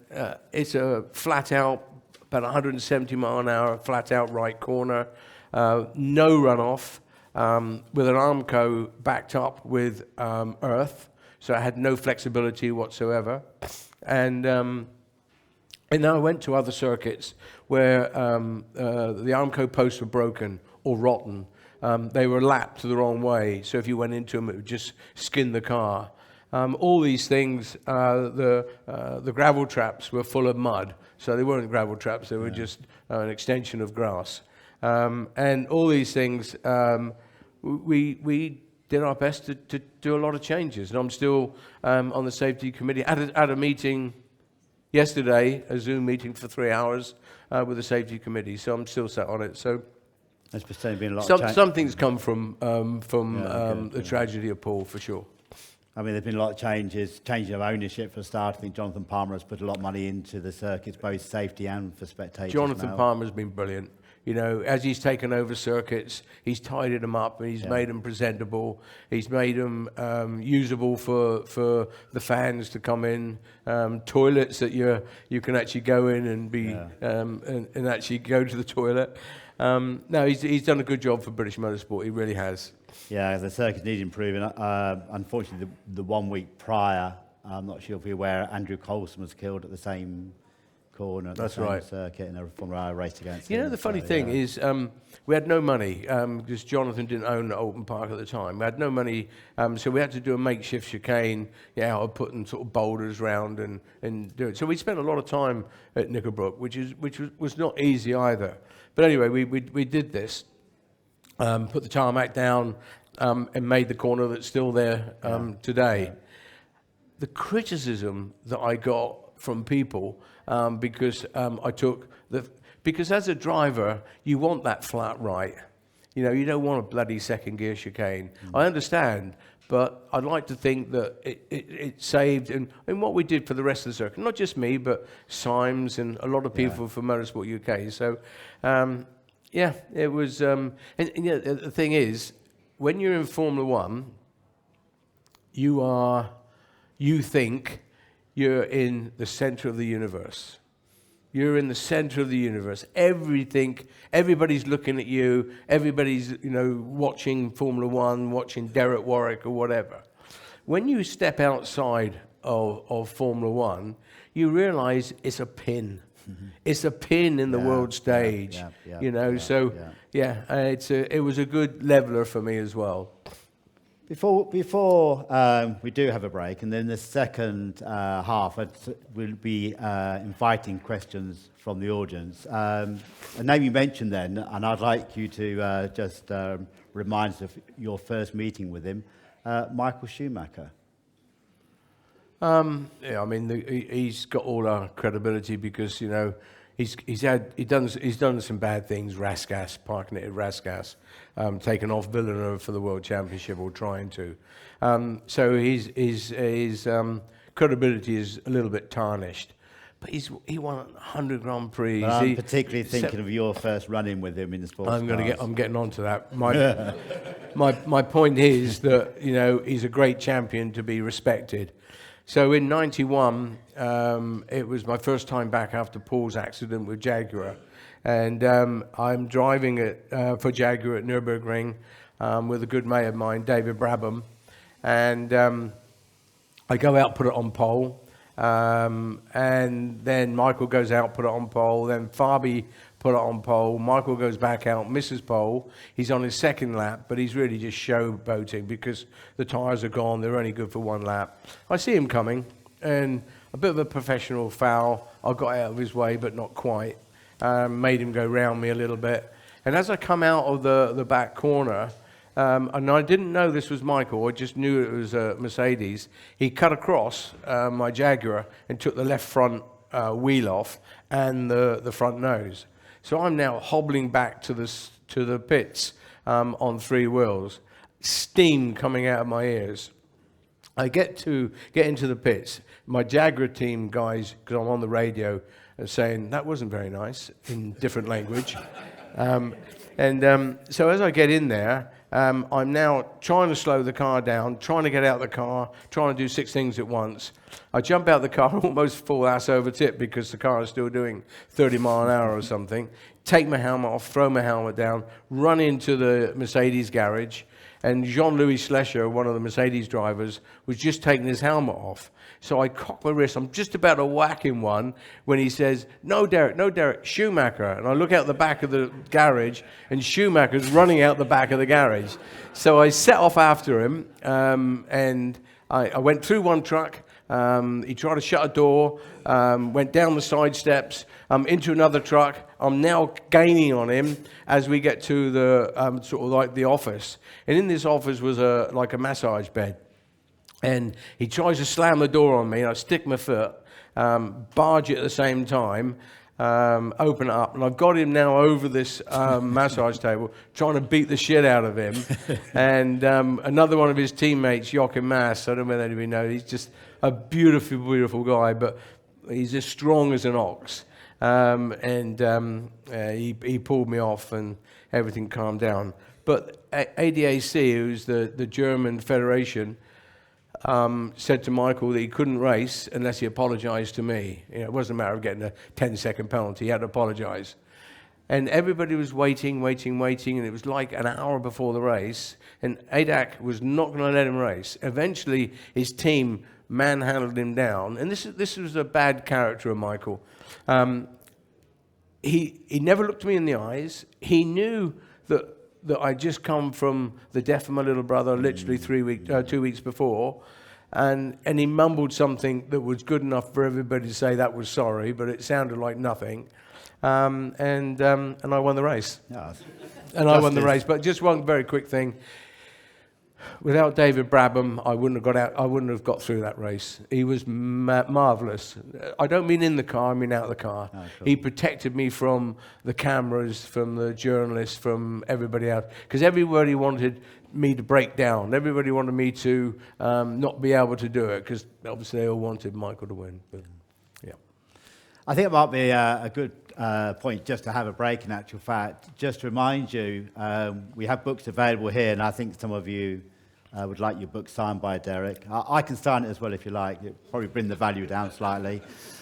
it's a flat-out, about 170 mile an hour, flat-out right corner, no runoff, with an Armco backed up with earth, so I had no flexibility whatsoever. And then I went to other circuits where the Armco posts were broken or rotten. They were lapped the wrong way, so if you went into them, it would just skin the car. All these things, the gravel traps were full of mud, so they weren't gravel traps, they were just an extension of grass. And all these things, we did our best to do a lot of changes. And I'm still on the safety committee. At a meeting yesterday, a Zoom meeting for 3 hours with the safety committee, so I'm still sat on it. So there's been a lot of change. Something's come from the tragedy of Paul, for sure. I mean, there's been a lot of changes, changing of ownership for a start. I think Jonathan Palmer has put a lot of money into the circuits, both safety and for spectators. Jonathan now. Palmer's been brilliant. You know, as he's taken over circuits, he's tidied them up and he's made them presentable. He's made them usable for the fans to come in. Toilets that you can actually go in and be and actually go to the toilet. No, he's done a good job for British motorsport. He really has. Yeah, the circuit needs improving. Unfortunately, the 1 week prior, I'm not sure if you're aware, Andrew Coulson was killed at the same corner. That's the same right. Circuit in a Formula race against him. You know, the funny thing is, we had no money because Jonathan didn't own Oldham Park at the time. We had no money, so we had to do a makeshift chicane. Yeah, of putting sort of boulders round and do it. So we spent a lot of time at Knickerbrook, which was not easy either. But anyway, we did this. Put the tarmac down and made the corner that's still there today. Yeah. The criticism that I got from people because because as a driver you want that flat right. You know, you don't want a bloody second gear chicane. I understand, but I'd like to think that it saved and what we did for the rest of the circuit, not just me, but Symes and a lot of people from Motorsport UK. So. Yeah, it was, and you know, the thing is, when you're in Formula One, you think you're in the center of the universe. You're in the center of the universe. Everybody's looking at you. Everybody's, you know, watching Formula One, watching Derek Warwick or whatever. When you step outside of Formula One, you realize it's a pin. Mm-hmm. It's a pin in the world stage, you know. It was a good leveler for me as well. Before we do have a break, and then the second half, we'll be inviting questions from the audience. A name you mentioned then, and I'd like you to just remind us of your first meeting with him, Michael Schumacher. I mean, he's got all our credibility because, you know, he's done some bad things. Rasgas, parking it at Rasgas, taken off Villeneuve for the World Championship or trying to. So his credibility is a little bit tarnished. But he won 100 Grand Prix. Well, I'm particularly thinking of your first run-in with him in the sports cars. I'm getting on to that. My point is that, you know, he's a great champion to be respected. So in 91, it was my first time back after Paul's accident with Jaguar. And I'm driving for Jaguar at Nürburgring. with a good mate of mine, David Brabham, and I go out, put it on pole, and then Michael goes out, put it on pole, then Fabi put it on pole, Michael goes back out, misses pole, he's on his second lap, but he's really just showboating because the tyres are gone, they're only good for one lap. I see him coming, and a bit of a professional foul, I got out of his way, but not quite, made him go round me a little bit, and as I come out of the back corner, and I didn't know this was Michael, I just knew it was a Mercedes. He cut across my Jaguar and took the left front wheel off and the front nose. So I'm now hobbling back to the pits on three wheels, steam coming out of my ears. I get into the pits. My Jaguar team guys, because I'm on the radio, are saying, that wasn't very nice, in different language. So as I get in there, I'm now trying to slow the car down, trying to get out of the car, trying to do 6 things at once. I jump out the car, almost full ass over tip because the car is still doing 30 mile an hour or something. Take my helmet off, throw my helmet down, run into the Mercedes garage, and Jean-Louis Schlescher, one of the Mercedes drivers, was just taking his helmet off. So I cock my wrist. I'm just about to whack him one when he says, no, Derek, Schumacher. And I look out the back of the garage, and Schumacher's running out the back of the garage. So I set off after him, and I went through one truck. He tried to shut a door, went down the side steps, into another truck. I'm now gaining on him as we get to the sort of like the office. And in this office was like a massage bed. And he tries to slam the door on me, and I stick my foot, barge it at the same time, open it up, and I've got him now over this massage table, trying to beat the shit out of him. And another one of his teammates, Joachim Mass, I don't know whether anybody knows, he's just a beautiful, beautiful guy, but he's as strong as an ox. He pulled me off, and everything calmed down. But ADAC, who's the German federation, said to Michael that he couldn't race unless he apologized to me. You know, it wasn't a matter of getting a 10-second penalty. He had to apologize. And everybody was waiting, and it was like an hour before the race, and ADAC was not going to let him race. Eventually, his team manhandled him down, and this was a bad character of Michael. He never looked me in the eyes. He knew that I'd just come from the death of my little brother literally 2 weeks before, and he mumbled something that was good enough for everybody to say that was sorry, but it sounded like nothing, and I won the race. Yes. And I won the race. But just one very quick thing. Without David Brabham, I wouldn't have got out. I wouldn't have got through that race. He was marvelous. I don't mean in the car. I mean out of the car. Oh, cool. He protected me from the cameras, from the journalists, from everybody else, because everybody wanted me to break down. Everybody wanted me to not be able to do it, because obviously they all wanted Michael to win. But, yeah. I think it might be a good point just to have a break, in actual fact. Just to remind you, we have books available here, and I think some of you would like your book signed by Derek. I can sign it as well if you like. It'll probably bring the value down slightly.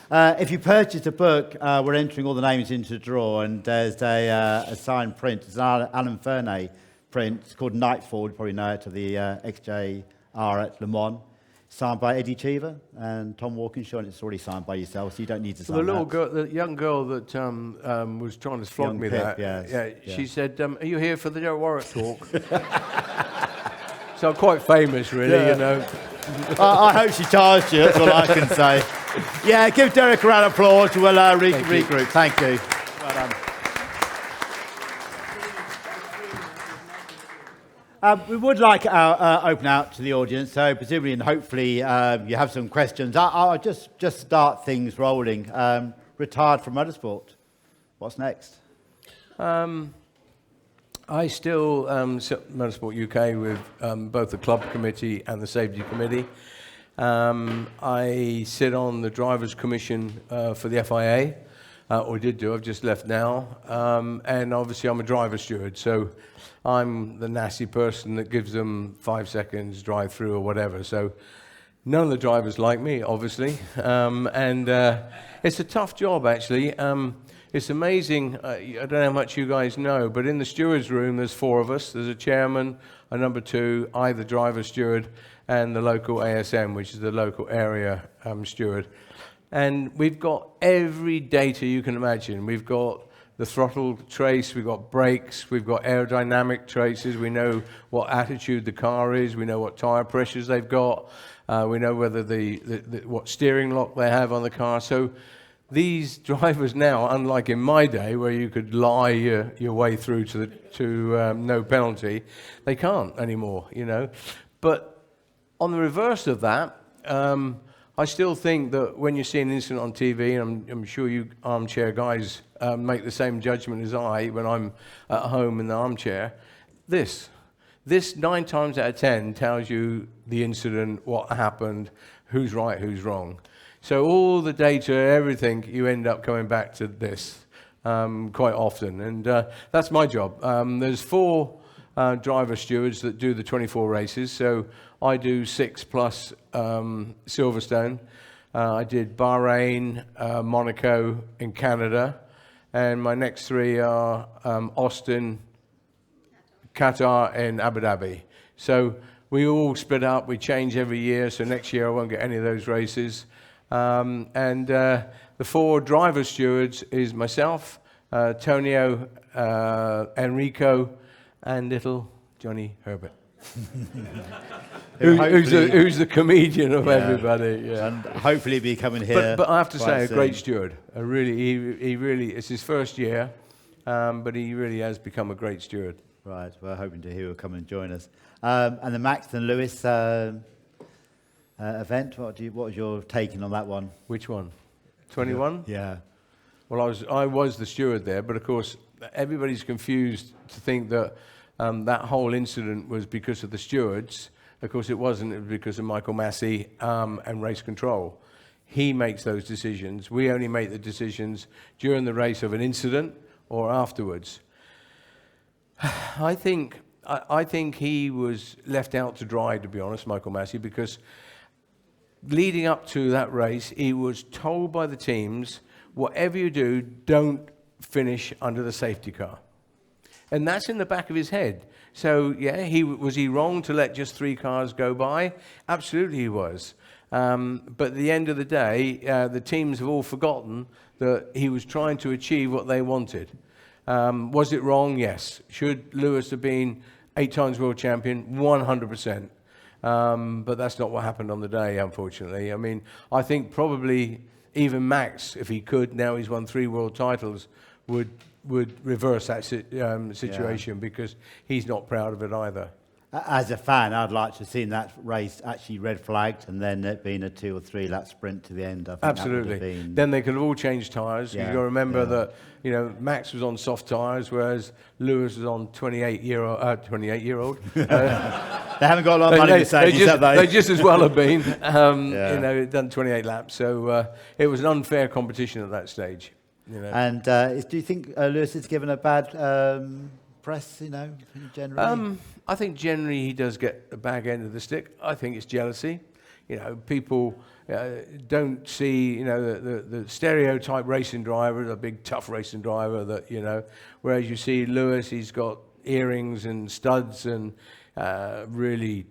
If you purchase a book, we're entering all the names into the draw, and there's a signed print. It's an Alan Ferney print. It's called Nightfall. You probably know it, to the XJR at Le Mans. Signed by Eddie Cheever and Tom Walkinshaw, and it's already signed by yourself, so you don't need to sign the little that. girl, the young girl that was trying to flog me, Pip, that, yeah. She said, "Are you here for the Warwick talk?" So I'm quite famous, really, you know. I hope she charged you, that's all I can say. Yeah, give Derek a round of applause. We'll regroup. Thank you. Well done. We would like to open out to the audience, so presumably and hopefully you have some questions. I'll just start things rolling. Retired from motorsport. What's next? I still sit Motorsport UK with both the club committee and the safety committee. I sit on the drivers' commission for the FIA, or did do. I've just left now. And obviously I'm a driver steward, so I'm the nasty person that gives them 5 seconds drive through or whatever. So none of the drivers like me, obviously. It's a tough job, actually. it's amazing. I don't know how much you guys know, but in the steward's room, there's 4 of us. There's a chairman, a number 2, I, the driver steward, and the local ASM, which is the local area steward. And we've got every data you can imagine. We've got the throttle trace, we've got brakes, we've got aerodynamic traces, we know what attitude the car is, we know what tyre pressures they've got, we know whether what steering lock they have on the car. So these drivers now, unlike in my day where you could lie your way through to no penalty, they can't anymore, you know. But on the reverse of that, I still think that when you see an incident on TV, and I'm sure you armchair guys make the same judgment as I when I'm at home in the armchair, this 9 times out of 10 tells you the incident, what happened, who's right, who's wrong. So all the data, everything, you end up coming back to this quite often, and that's my job. There's 4 driver stewards that do the 24 races, so I do 6 plus Silverstone. I did Bahrain, Monaco in Canada, and my next 3 are Austin, Qatar, and Abu Dhabi. So we all split up, we change every year, so next year I won't get any of those races. The 4 driver stewards is myself, Tonio, Enrico, and little Johnny Herbert. who's the comedian of everybody, yeah. And hopefully be coming here. But I have to say, soon. a great steward. He really, it's his first year, but he really has become a great steward. Right, we're hoping to hear he'll come and join us. And the Max and Lewis event, what was your taking on that one? Which one? 21? Yeah. Well, I was the steward there, but of course everybody's confused to think that that whole incident was because of the stewards. Of course it wasn't. It was because of Michael Massey and race control. He makes those decisions. We only make the decisions during the race of an incident or afterwards. I think he was left out to dry, to be honest, Michael Massey, because leading up to that race, he was told by the teams, whatever you do, don't finish under the safety car. And that's in the back of his head. So, yeah, was he wrong to let just 3 cars go by? Absolutely he was. But at the end of the day, the teams have all forgotten that he was trying to achieve what they wanted. Was it wrong? Yes. Should Lewis have been 8 times world champion? 100%. But that's not what happened on the day, unfortunately. I mean, I think probably even Max, if he could, now he's won 3 world titles, would reverse that situation because he's not proud of it either. As a fan, I'd like to have seen that race actually red flagged and then it being a 2 or 3 lap sprint to the end. I think Absolutely. Then they could have all changed tyres. You've got to remember that, you know, Max was on soft tyres, whereas Lewis was on 28-year-old. They haven't got a lot of money to save. They just as well have been, you know, done 28 laps. So it was an unfair competition at that stage. You know. And do you think Lewis is given a bad press, you know, generally? I think generally he does get a bag end of the stick. I think it's jealousy. You know, people don't see, you know, the stereotype racing driver, the big tough racing driver that, you know, whereas you see Lewis, he's got earrings and studs and really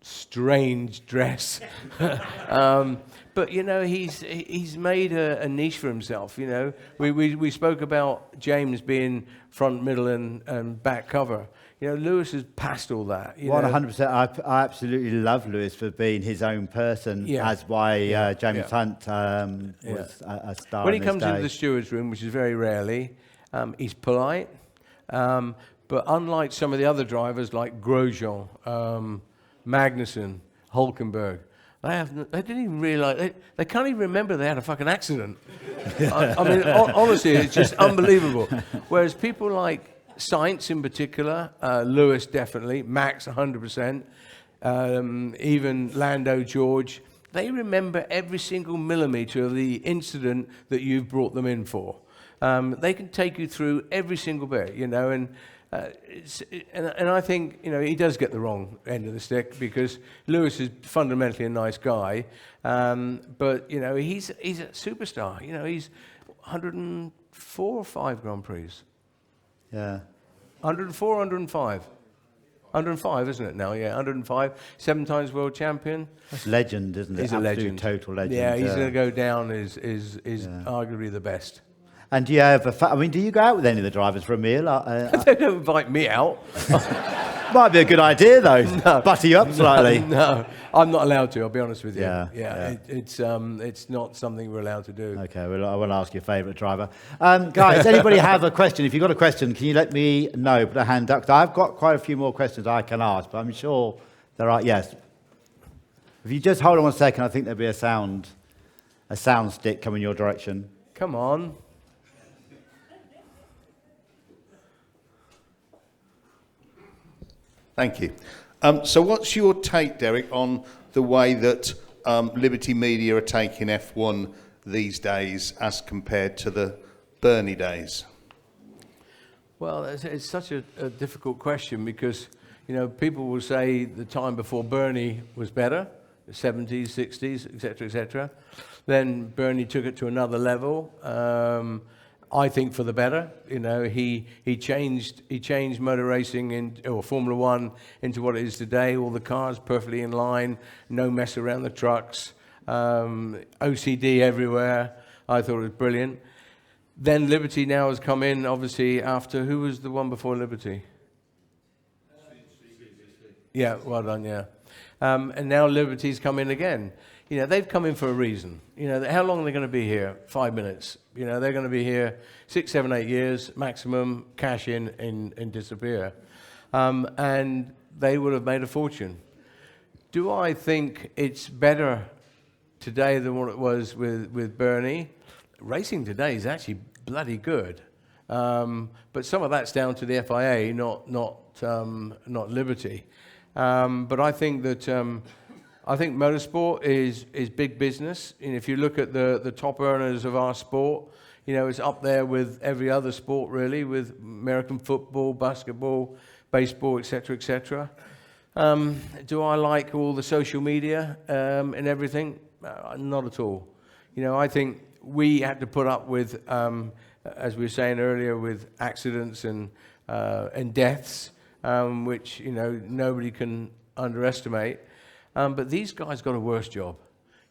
strange dress. But, you know, he's made a niche for himself, you know. We spoke about James being front, middle, and back cover. You know, Lewis has passed all that. 100%. I absolutely love Lewis for being his own person, as why James Hunt was a star. When he comes into the steward's room, which is very rarely, he's polite. But unlike some of the other drivers like Grosjean, Magnussen, Hulkenberg, they didn't even realise, they can't even remember they had a fucking accident. I mean, honestly, it's just unbelievable. Whereas people like Sainz in particular, Lewis definitely, Max 100%, even Lando, George, they remember every single millimetre of the incident that you've brought them in for. They can take you through every single bit, you know, and I think, you know, he does get the wrong end of the stick because Lewis is fundamentally a nice guy, but, you know, he's a superstar. You know, he's 100 4 or 5 Grand Prix. Yeah. 104, 105. 105, isn't it now? Yeah, 105. 7 times world champion. That's legend, isn't it? He's a Absolute legend. total legend. Yeah, he's going to go down as arguably the best. And do you have I mean, do you go out with any of the drivers for a meal? They don't invite me out. Might be a good idea, though. No. Butter you up slightly. No, I'm not allowed to. I'll be honest with you. Yeah. It's not something we're allowed to do. Okay, well, I will ask your favourite driver. Guys, anybody have a question? If you've got a question, can you let me know? Put a hand up. I've got quite a few more questions I can ask, but I'm sure there are. Yes. If you just hold on 1 second, I think there'll be a sound stick coming your direction. Come on. Thank you. So what's your take, Derek, on the way that Liberty Media are taking F1 these days as compared to the Bernie days? Well, it's such a difficult question because, people will say the time before Bernie was better, the 70s, 60s, etc. Then Bernie took it to another level. I think for the better. He changed motor racing or Formula One into what it is today. All the cars perfectly in line, no mess around the trucks, OCD everywhere. I thought it was brilliant. Then Liberty now has come in, obviously, after who was the one before Liberty? Yeah, well done, yeah. And now Liberty's come in again. They've come in for a reason. How long are they going to be here? 5 minutes. They're going to be here 6, 7, 8 years maximum, cash in and disappear. And they would have made a fortune. Do I think it's better today than what it was with Bernie? Racing today is actually bloody good. But some of that's down to the FIA, not Liberty. But I think that I think motorsport is big business. And if you look at the top earners of our sport, it's up there with every other sport really, with American football, basketball, baseball, etc. Do I like all the social media and everything? Not at all. I think we had to put up with, as we were saying earlier, with accidents and deaths, which nobody can underestimate. But these guys got a worse job.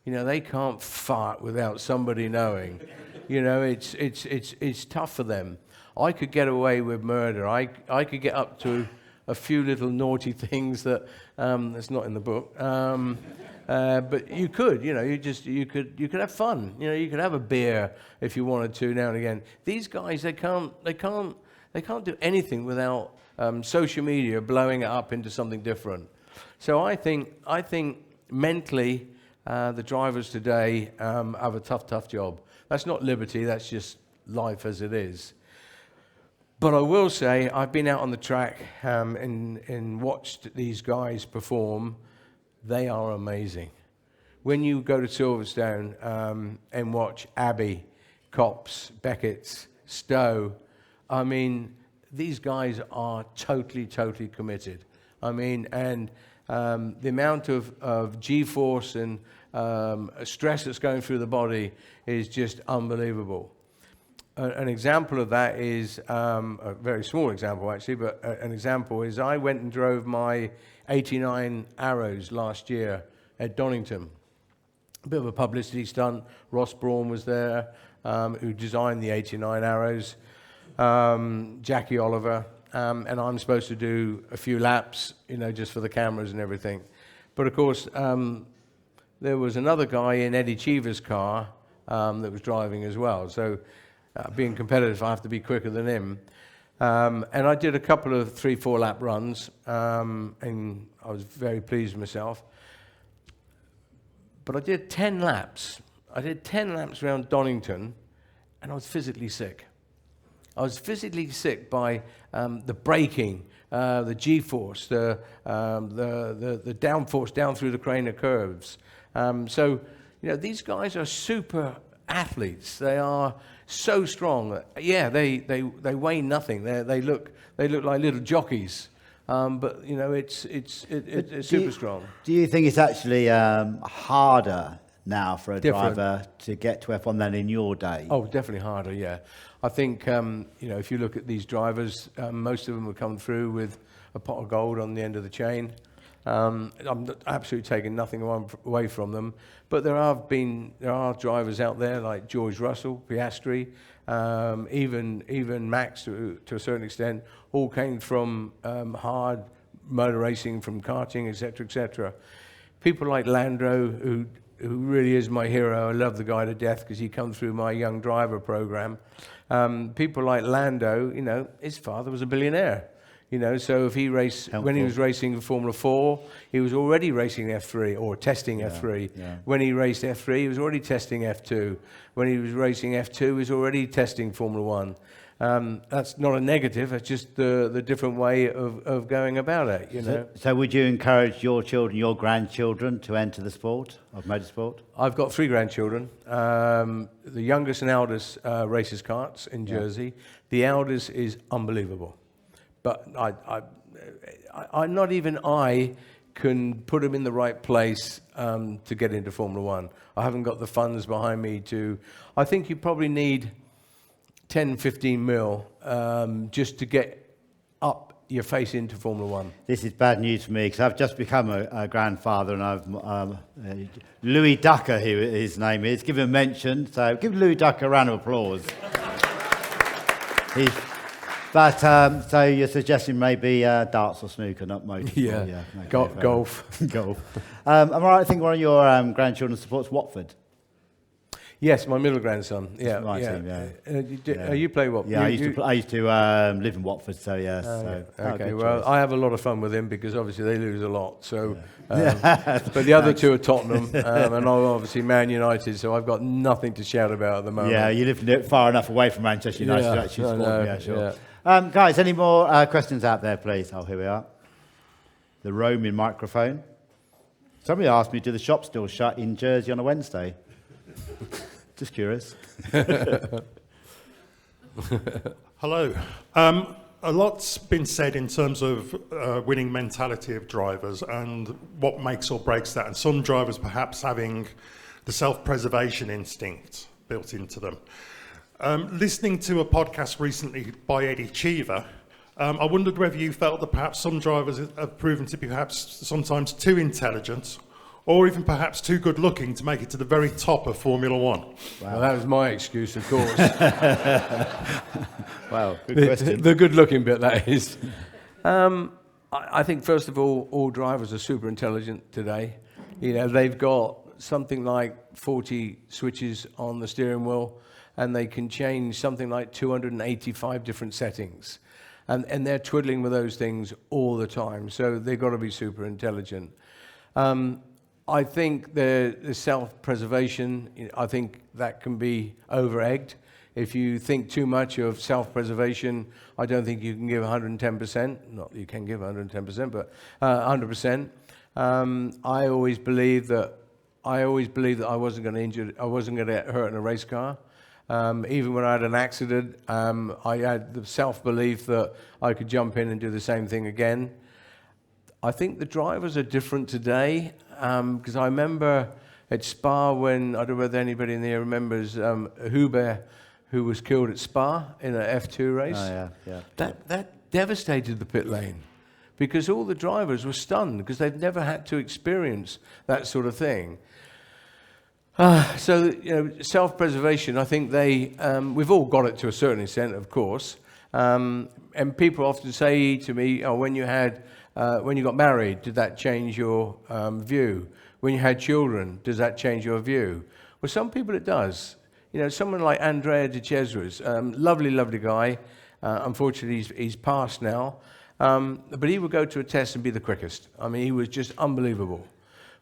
They can't fart without somebody knowing. It's tough for them. I could get away with murder. I could get up to a few little naughty things that's not in the book. But you could, you could have fun. You could have a beer if you wanted to now and again. These guys, they can't do anything without social media blowing it up into something different. So I think mentally, the drivers today have a tough job. That's not Liberty, that's just life as it is. But I will say, I've been out on the track and watched these guys perform. They are amazing. When you go to Silverstone and watch Abbey, Copse, Beckett's, Stowe, these guys are totally committed. And the amount of G-force and stress that's going through the body is just unbelievable. An example of that is, a very small example actually, but an example is I went and drove my 89 Arrows last year at Donington. A bit of a publicity stunt. Ross Brawn was there, who designed the 89 Arrows, Jackie Oliver, and I'm supposed to do a few laps, just for the cameras and everything. But of course, there was another guy in Eddie Cheever's car that was driving as well. So being competitive, I have to be quicker than him. And I did a couple of 3-4 lap runs, and I was very pleased with myself. But I did 10 laps. I did 10 laps around Donington, and I was physically sick. I was physically sick by the braking, the G-force, the downforce down through the Craner curves. So, these guys are super athletes. They are so strong. Yeah, they weigh nothing. They look like little jockeys. But it's super strong. Do you think it's actually harder now for a Different. driver to get to F1 than in your day? Oh, definitely harder, yeah. I think, if you look at these drivers, most of them have come through with a pot of gold on the end of the chain. I'm absolutely taking nothing away from them. But there are drivers out there like George Russell, Piastri, even Max to a certain extent, all came from hard motor racing, from karting, etc., etc. People like Lando, who really is my hero. I love the guy to death because he come through my young driver program. People like Lando, his father was a billionaire. So if he raced, when he was racing in Formula 4, he was already racing F3 or testing F3. Yeah. When he raced F3, he was already testing F2. When he was racing F2, he was already testing Formula 1. That's not a negative, it's just the different way of going about it, So would you encourage your children, your grandchildren to enter the sport of motorsport? I've got 3 grandchildren. The youngest and eldest races karts in Jersey. The eldest is unbelievable. But not even I can put him in the right place to get into Formula 1. I haven't got the funds behind me to... I think you probably need 10, 15 mil just to get up your face into Formula 1. This is bad news for me because I've just become a grandfather, and I've Louis Ducker, his name is. Give him a mention. So give Louis Ducker a round of applause. So you're suggesting maybe darts or snooker, not motorsport? Yeah. Okay, golf. Golf. Am I right? I think one of your grandchildren supports Watford. Yes, my middle grandson. Yeah, my team, You play what? Yeah, I used to live in Watford, so yes. Okay, well, I have a lot of fun with him because obviously they lose a lot. So, but the other two are Tottenham, and I'm obviously Man United, so I've got nothing to shout about at the moment. Yeah, you live far enough away from Manchester United to actually support them. Yeah, sure. Yeah. Guys, any more questions out there, please? Oh, here we are. The roaming microphone. Somebody asked me, do the shops still shut in Jersey on a Wednesday? Just curious. Hello. A lot's been said in terms of winning mentality of drivers and what makes or breaks that, and some drivers perhaps having the self-preservation instinct built into them. Listening to a podcast recently by Eddie Cheever, I wondered whether you felt that perhaps some drivers have proven to be perhaps sometimes too intelligent, or even perhaps too good looking to make it to the very top of Formula 1. Wow. Well, that was my excuse, of course. Wow, good question. The good looking bit, that is. I think, first of all drivers are super intelligent today. They've got something like 40 switches on the steering wheel, and they can change something like 285 different settings. And they're twiddling with those things all the time, so they've got to be super intelligent. I think the self-preservation, I think that can be over-egged. If you think too much of self-preservation, I don't think you can give 110%. Not that you can give 110%, but 100%. I always believed that I wasn't going to injure, I wasn't going to get hurt in a race car. Even when I had an accident, I had the self-belief that I could jump in and do the same thing again. I think the drivers are different today, because I remember at Spa when, I don't know whether anybody in there remembers Huber, who was killed at Spa in an F2 race. Oh, yeah. That devastated the pit lane because all the drivers were stunned because they've never had to experience that sort of thing. So, self-preservation, I think we've all got it to a certain extent, of course. And people often say to me, when you got married, did that change your view? When you had children, does that change your view? Well, some people it does. Someone like Andrea de Cesar's, lovely, lovely guy. Unfortunately, he's passed now. But he would go to a test and be the quickest. I mean, he was just unbelievable.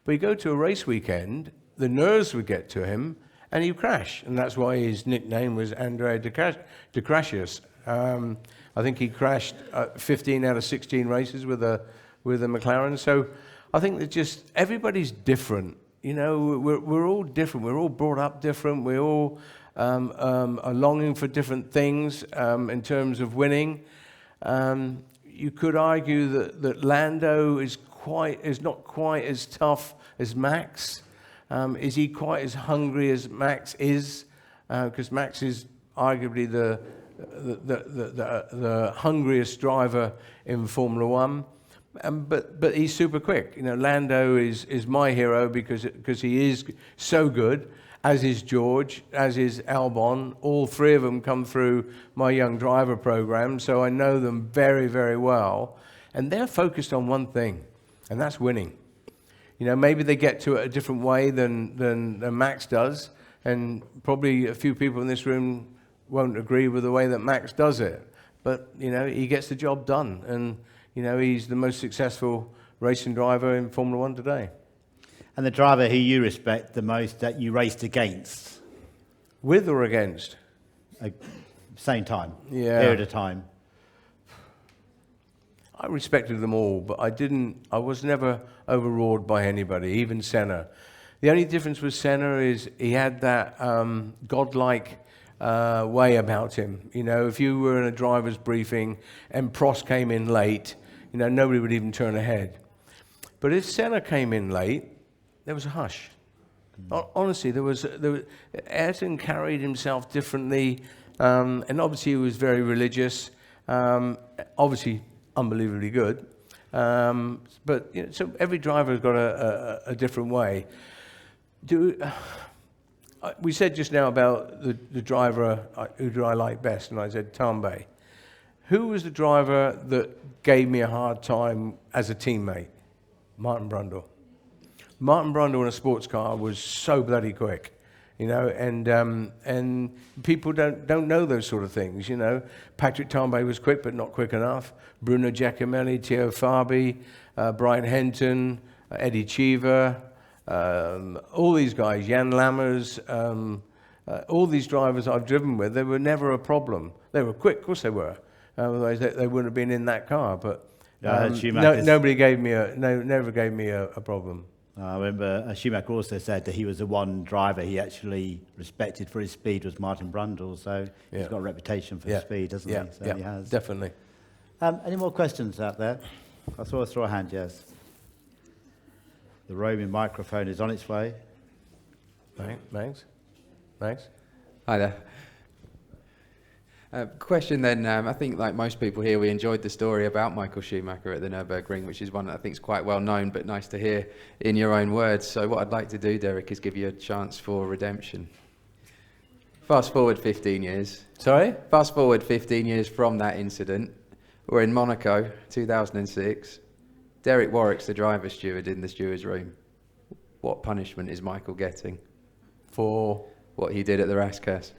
But he'd go to a race weekend, the nerves would get to him, and he'd crash. And that's why his nickname was Andrea de Crashius. I think he crashed 15 out of 16 races with a McLaren. So I think that just everybody's different. We're all different. We're all brought up different. We all are longing for different things in terms of winning. You could argue that Lando is not quite as tough as Max. Is he quite as hungry as Max is? Because Max is arguably the hungriest driver in Formula One. But he's super quick. You know, Lando is my hero because he is so good, as is George, as is Albon. All three of them come through my young driver program, so I know them very, very well. And they're focused on one thing, and that's winning. You know, maybe they get to it a different way than Max does, and probably a few people in this room won't agree with the way that Max does it. But, you know, he gets the job done, and, you know, he's the most successful racing driver in Formula One today. And the driver who you respect the most that you raced against? With or against? Same time, Yeah. period of time. I respected them all, but I was never overawed by anybody, even Senna. The only difference with Senna is he had that godlike way about him. You know, if you were in a driver's briefing and Prost came in late, you know, nobody would even turn a head. But if Senna came in late, there was a hush. Honestly, there was Ayrton carried himself differently, and obviously he was very religious. Obviously, unbelievably good. But you know, so every driver has got a different way. We said just now about the driver, who do I like best, and I said Tambay. Who was the driver that gave me a hard time as a teammate? Martin Brundle. Martin Brundle in a sports car was so bloody quick, you know, and people don't know those sort of things, you know. Patrick Tambay was quick, but not quick enough. Bruno Giacomelli, Theo Fabi, Brian Henton, Eddie Cheever, all these guys, Jan Lammers, all these drivers I've driven with, they were never a problem. They were quick, of course they were. Otherwise, they wouldn't have been in that car. But nobody gave me never gave me a problem. I remember Schumacher also said that he was the one driver he actually respected for his speed was Martin Brundle. So he's got a reputation for speed, doesn't he? So he has. Definitely. Any more questions out there? I saw us throw a hand, yes. The roaming microphone is on its way. Thanks. Hi there. Question then, I think like most people here, we enjoyed the story about Michael Schumacher at the Nürburgring, which is one that I think is quite well known, but nice to hear in your own words. So what I'd like to do, Derek, is give you a chance for redemption. Fast forward 15 years. Sorry? Fast forward 15 years from that incident. We're in Monaco, 2006. Derek Warwick's the driver steward in the steward's room. What punishment is Michael getting? For what he did at the Rascasse?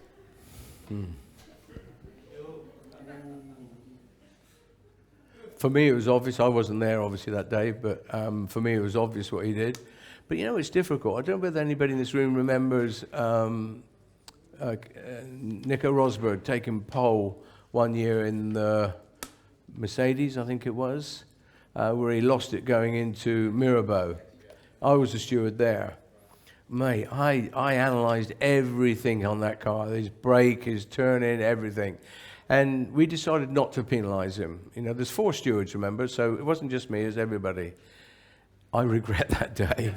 For me, it was obvious. I wasn't there, obviously, that day, but for me, it was obvious what he did. But, you know, it's difficult. I don't know whether anybody in this room remembers Nico Rosberg taking pole one year in the Mercedes, I think it was, where he lost it going into Mirabeau. I was a steward there. Mate, I analysed everything on that car, his brake, his turn-in, everything. And we decided not to penalise him. You know, there's 4 stewards, remember, so it wasn't just me, it was everybody. I regret that day.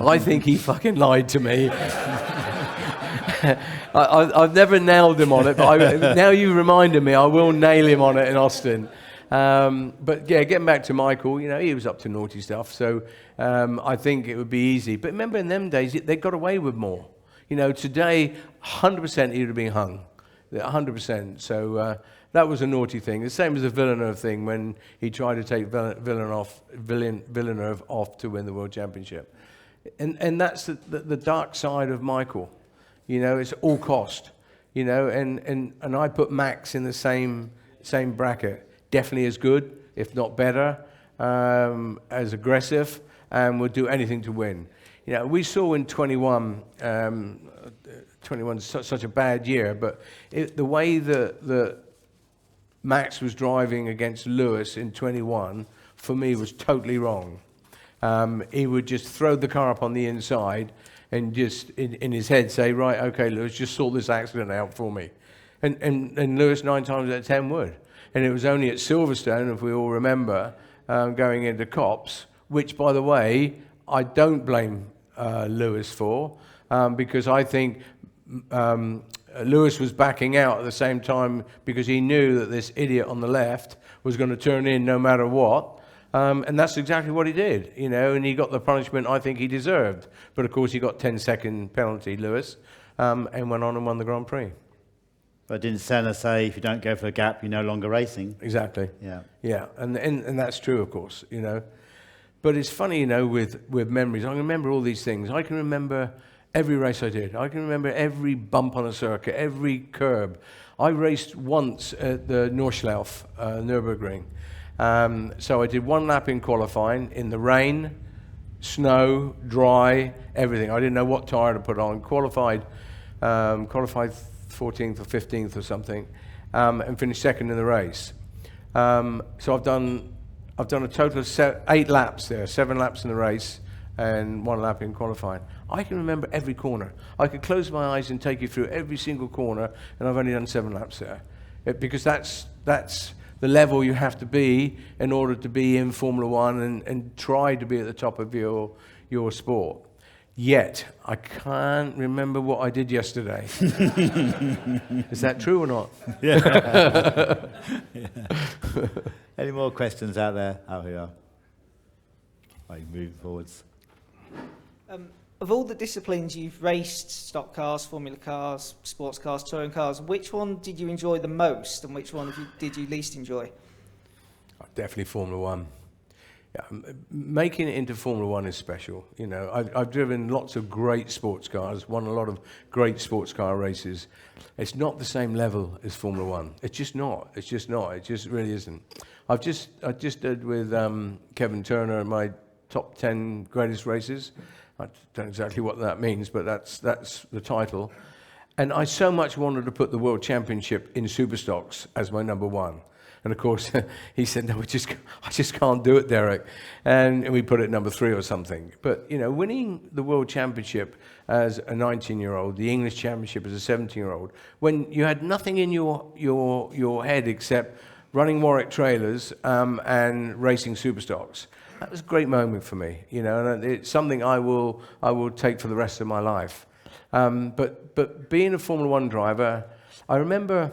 I think he fucking lied to me. I've never nailed him on it, but now you reminded me, I will nail him on it in Austin. But yeah, getting back to Michael, you know, he was up to naughty stuff, so I think it would be easy. But remember, in them days, they got away with more. You know, today, 100% he would have been hung. 100%. So that was a naughty thing. The same as the Villeneuve thing when he tried to take Villeneuve off to win the World Championship. And that's the dark side of Michael. You know, it's all cost. You know, and I put Max in the same bracket. Definitely as good, if not better, as aggressive, and would do anything to win. You know, we saw in 21 such a bad year, but the way that Max was driving against Lewis in 21, for me, was totally wrong. He would just throw the car up on the inside and just, in his head, say, right, okay, Lewis, just sort this accident out for me. And Lewis 9 times out of 10 would. And it was only at Silverstone, if we all remember, going into Copse, which, by the way, I don't blame Lewis for, because I think Lewis was backing out at the same time because he knew that this idiot on the left was going to turn in no matter what. And that's exactly what he did, you know, and he got the punishment I think he deserved. But of course he got 10-second penalty, Lewis, and went on and won the Grand Prix. But didn't Senna say if you don't go for the gap, you're no longer racing? Exactly. Yeah. Yeah, and that's true, of course, you know. But it's funny, you know, with memories. I can remember all these things. I can remember every race I did. I can remember every bump on a circuit, every curb. I raced once at the Nordschleife, Nürburgring. So I did one lap in qualifying, in the rain, snow, dry, everything. I didn't know what tyre to put on. Qualified 14th or 15th or something, and finished second in the race. So I've done a total of 8 laps there, 7 laps in the race, and 1 lap in qualifying. I can remember every corner. I could close my eyes and take you through every single corner, and I've only done 7 laps there. Because that's the level you have to be in order to be in Formula One and try to be at the top of your sport. Yet, I can't remember what I did yesterday. Is that true or not? Yeah. Any more questions out there? Oh, here we are. Right, moving forwards. Of all the disciplines you've raced, stock cars, Formula cars, sports cars, touring cars, which one did you enjoy the most and which one did you least enjoy? Definitely Formula One. Yeah, making it into Formula One is special. You know, I've driven lots of great sports cars, won a lot of great sports car races. It's not the same level as Formula One. It's just not. It's just not. It just really isn't. I just did with Kevin Turner my top 10 greatest races. I don't know exactly what that means, but that's the title. And I so much wanted to put the World Championship in Superstocks as my number 1. And of course, he said, no, I just can't do it, Derek. And we put it number 3 or something. But, you know, winning the World Championship as a 19-year-old, the English Championship as a 17-year-old, when you had nothing in your head except running Warwick trailers and racing Superstocks, that was a great moment for me, you know, and it's something I will take for the rest of my life. But being a Formula One driver, I remember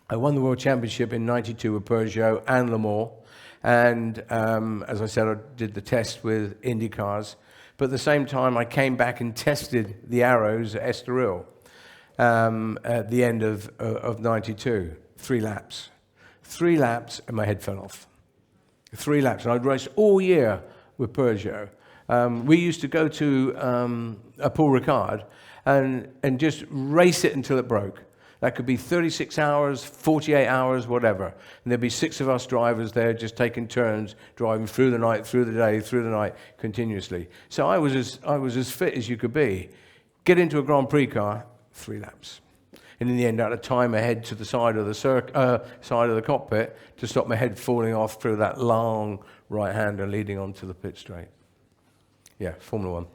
I won the World Championship in '92 with Peugeot and Le Mans, and as I said, I did the test with Indy cars. But at the same time, I came back and tested the Arrows at Estoril at the end of '92. 3 laps. 3 laps, and my head fell off. 3 laps, and I'd raced all year with Peugeot. We used to go to a Paul Ricard and just race it until it broke. That could be 36 hours, 48 hours, whatever. And there'd be 6 of us drivers there just taking turns, driving through the night, through the day, through the night, continuously. So I was as fit as you could be. Get into a Grand Prix car, 3 laps. And in the end, I had a time ahead to the side of the side of the cockpit to stop my head falling off through that long right-hander leading onto the pit straight. Yeah, Formula One.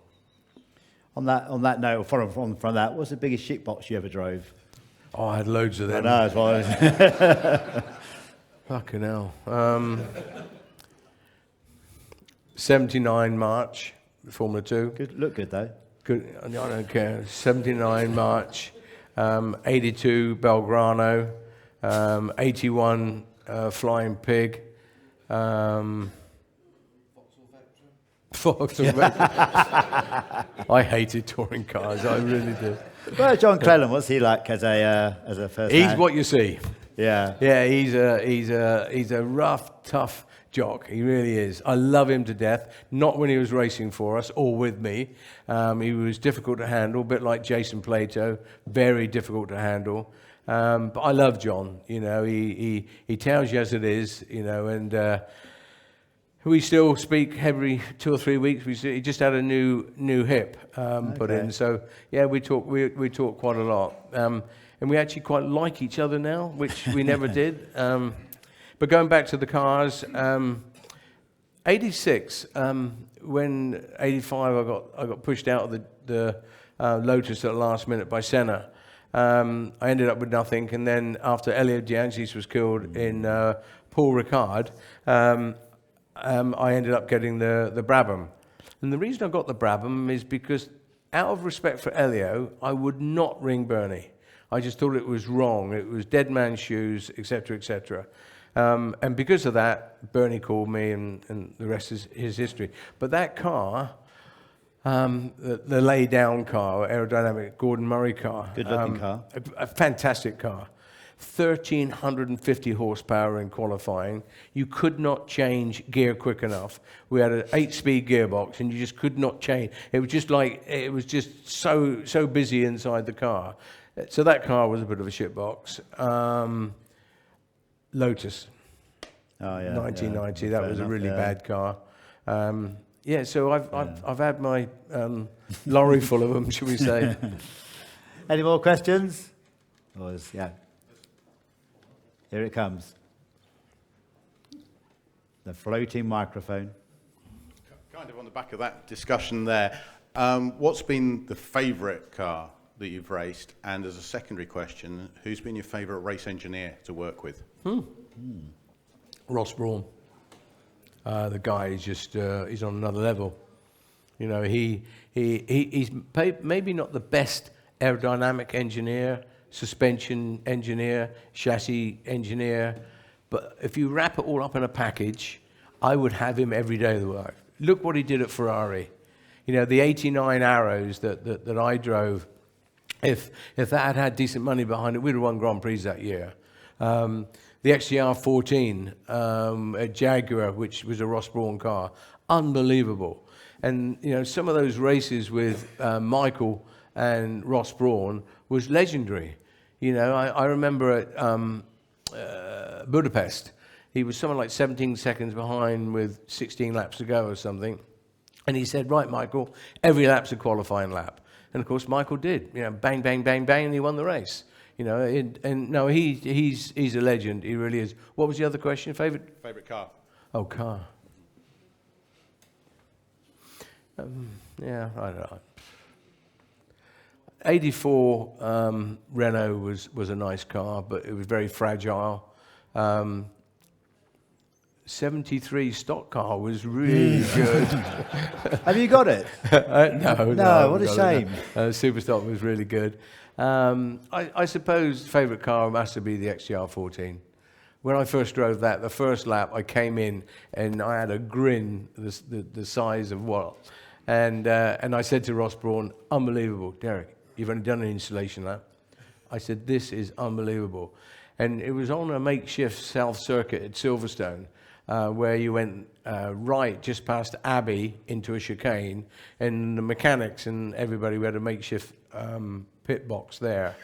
On that note, from that, what's the biggest shitbox you ever drove? Oh, I had loads of them. I know, as well. Fucking hell. 79 March, Formula 2. Good, look good though. Good. I don't care. 79 March. 82 Belgrano, 81 Flying Pig, Vauxhall Vectra. I hated touring cars, I really did. Well, John Clellan, what's he like as a first? He's what you see. Yeah. Yeah, he's a rough, tough jock. He really is. I love him to death. Not when he was racing for us or with me. He was difficult to handle, a bit like Jason Plato. Very difficult to handle. But I love John. You know, he tells you as it is. You know, and we still speak every 2 or 3 weeks. He just had a new hip put in. So yeah, we talk quite a lot. And we actually quite like each other now, which we never did. But going back to the cars, 86, when 85 I got pushed out of the Lotus at the last minute by Senna. I ended up with nothing, and then after Elio De Angelis was killed in Paul Ricard, I ended up getting the Brabham. And the reason I got the Brabham is because, out of respect for Elio, I would not ring Bernie. I just thought it was wrong. It was dead man's shoes, etc., etc. And because of that, Bernie called me, and the rest is his history. But that car, the lay-down car, aerodynamic Gordon Murray car. Good-looking car. A fantastic car. 1,350 horsepower in qualifying. You could not change gear quick enough. We had an 8-speed gearbox, and you just could not change. It was just so busy inside the car. So that car was a bit of a shitbox. Lotus, Oh, yeah. 1990. Yeah. That Fair was a enough, really yeah. bad car. So I've had my lorry full of them, shall we say? Any more questions? Yeah. Here it comes. The floating microphone. Kind of on the back of that discussion there, what's been the favourite car that you've raced? And as a secondary question, who's been your favourite race engineer to work with? Ross Brawn. The guy is just, he's on another level. You know, he's maybe not the best aerodynamic engineer, suspension engineer, chassis engineer, but if you wrap it all up in a package, I would have him every day of the work. Look what he did at Ferrari. You know, the 89 Arrows that I drove, if that had decent money behind it, we'd have won Grand Prix that year. The XJR 14 at Jaguar, which was a Ross Brawn car, unbelievable. And, you know, some of those races with Michael and Ross Brawn was legendary. You know, I remember at Budapest, he was something like 17 seconds behind with 16 laps to go or something. And he said, right, Michael, every lap's a qualifying lap. And, of course, Michael did. You know, bang, bang, bang, bang, and he won the race. You know, and no, he's a legend. He really is. What was the other question? Favourite car? Oh, car. Yeah, I don't know. 84 Renault was a nice car, but it was very fragile. 73 stock car was really good. Have you got it? No, what a shame. Super stock was really good. I suppose favourite car has to be the XJR 14. When I first drove that, the first lap, I came in and I had a grin the size of what. And I said to Ross Brawn, unbelievable, Derek, you've only done an installation lap. I said, this is unbelievable. And it was on a makeshift south circuit at Silverstone, where you went right just past Abbey into a chicane, and the mechanics and everybody, we had a makeshift pit box there.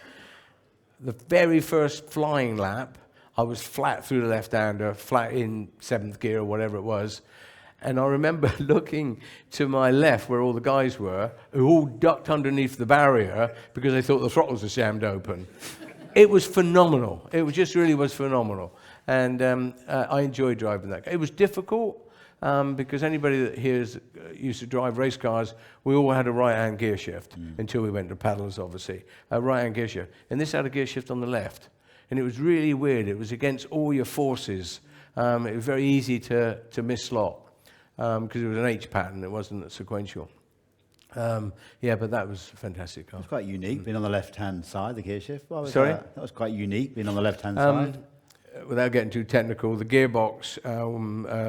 The very first flying lap, I was flat through the left-hander, flat in 7th gear or whatever it was. And I remember looking to my left where all the guys were, who all ducked underneath the barrier because they thought the throttles were jammed open. It was phenomenal. It just really was phenomenal. And I enjoyed driving that car. It was difficult because anybody that here used to drive race cars, we all had a right-hand gear shift until we went to paddles, obviously. A right-hand gear shift. And this had a gear shift on the left. And it was really weird. It was against all your forces. It was very easy to miss-slot because it was an H pattern. It wasn't a sequential. Yeah, but that was a fantastic car. It was quite unique, being on the left-hand side, the gear shift. What was Sorry? That? That was quite unique, being on the left-hand side. Without getting too technical, the gearbox,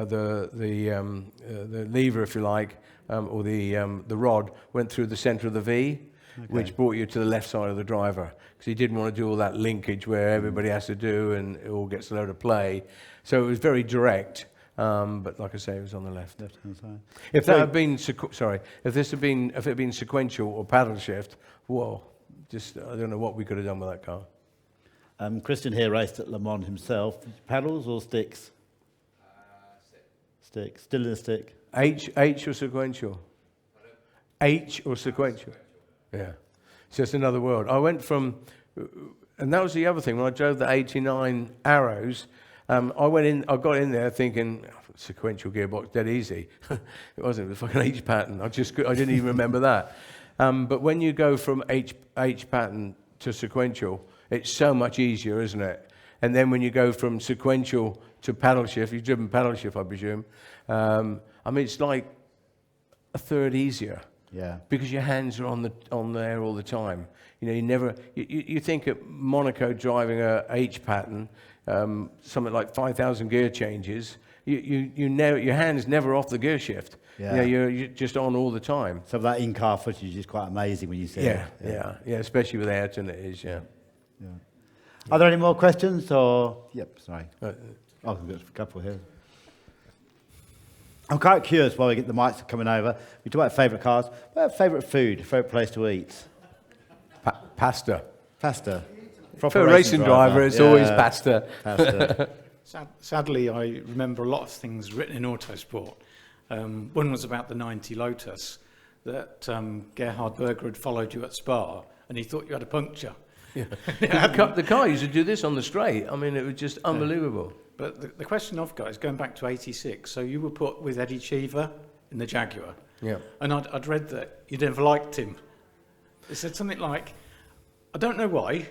the lever, if you like, or the rod went through the centre of the V, which brought you to the left side of the driver, because he didn't want to do all that linkage where everybody has to do and it all gets a load of play. So it was very direct. But like I say, it was on the left. Left-hand side. If that had been if it had been sequential or paddle shift, whoa, I don't know what we could have done with that car. Christian here raced at Le Mans himself. Paddles or sticks? Sticks. Still in the stick. H or sequential? H or sequential? Yeah. It's just another world. I went from, and that was the other thing, when I drove the 89 Arrows, I got in there thinking, sequential gearbox, dead easy. It wasn't, it was like an H pattern. I didn't even remember that. But when you go from H pattern to sequential, it's so much easier, isn't it? And then when you go from sequential to paddle shift, you've driven paddle shift, I presume. I mean, it's like a third easier. Yeah. Because your hands are on there all the time. You think at Monaco driving a H pattern, something like 5,000 gear changes, your hand's never off the gear shift. Yeah. You're just on all the time. Some of that in-car footage is quite amazing when you see it. Yeah, especially with Ayrton it is, yeah. Are there any more questions or? Yep, sorry. Oh, I've got a couple here. I'm quite curious while we get the mics coming over. We talk about favourite cars. What about favourite food, favourite place to eat? Pasta. Pasta. For a racing driver, it's always pasta. Pasta. Sadly, I remember a lot of things written in Autosport. One was about the 90 Lotus, that Gerhard Berger had followed you at Spa, and he thought you had a puncture. Yeah. The car used to do this on the straight. I mean, it was just unbelievable. But the question I've got is going back to 86. So you were put with Eddie Cheever in the Jaguar. Yeah. And I'd read that you never liked him. It said something like, I don't know why,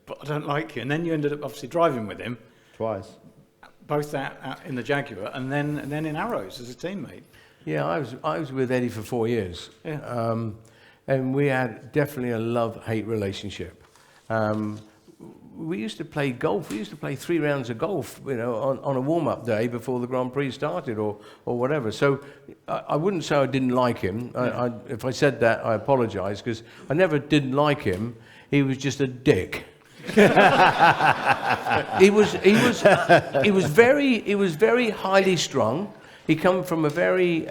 but I don't like you. And then you ended up obviously driving with him. Twice. Both out in the Jaguar and then in Arrows as a teammate. Yeah, I was with Eddie for 4 years. Yeah. And we had definitely a love-hate relationship. We used to play golf. We used to play 3 rounds of golf, on a warm-up day before the Grand Prix started or whatever. So I wouldn't say I didn't like him. If I said that, I apologise, because I never didn't like him. He was just a dick. he was very highly strung. He come from a very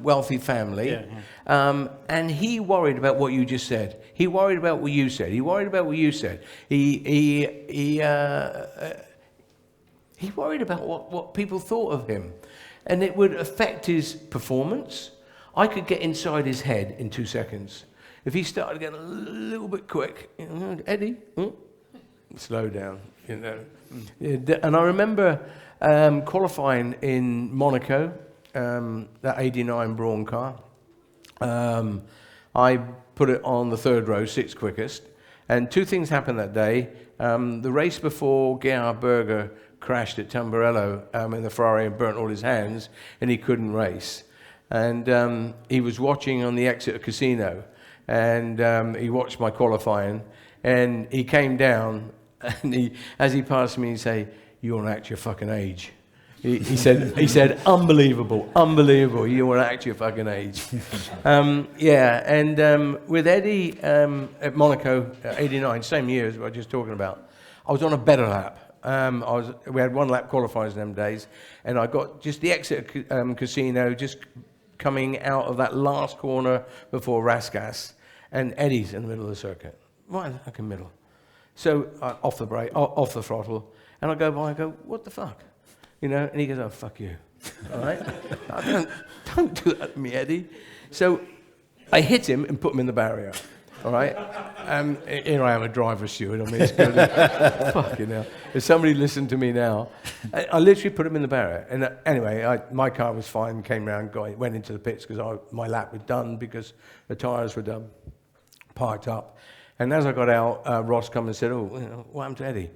wealthy family, and he worried about what you just said. He worried about what you said. He worried about what you said. He worried about what people thought of him, and it would affect his performance. I could get inside his head in 2 seconds. If he started getting a little bit quick, Eddie, slow down, And I remember qualifying in Monaco, that 89 Braun car. I put it on the 3rd row, 6th quickest. And 2 things happened that day. The race before, Gerhard Berger crashed at Tamburello in the Ferrari and burnt all his hands, and he couldn't race. And he was watching on the exit of Casino, and he watched my qualifying, and he came down, and as he passed me, he'd say, "You want to act your fucking age." He said, unbelievable, you want to act your fucking age. With Eddie at Monaco, 89, same year as what I was just talking about, I was on a better lap. We had 1 lap qualifiers in them days, and I got just the exit Casino, just coming out of that last corner before Rascasse, and Eddie's in the middle of the circuit, right in the fucking middle. So off the brake, off the throttle, and I go by, I go, what the fuck? And he goes, "Oh, fuck you." All right? Don't do that to me, Eddie. So I hit him and put him in the barrier. All right? Here I am, a driver steward. I mean, it's good. Fucking hell. If somebody listened to me now, I literally put him in the barrier. And anyway, my car was fine, came round, went into the pits because my lap was done because the tyres were done, parked up. And as I got out, Ross come and said, "Oh, what happened to Eddie?"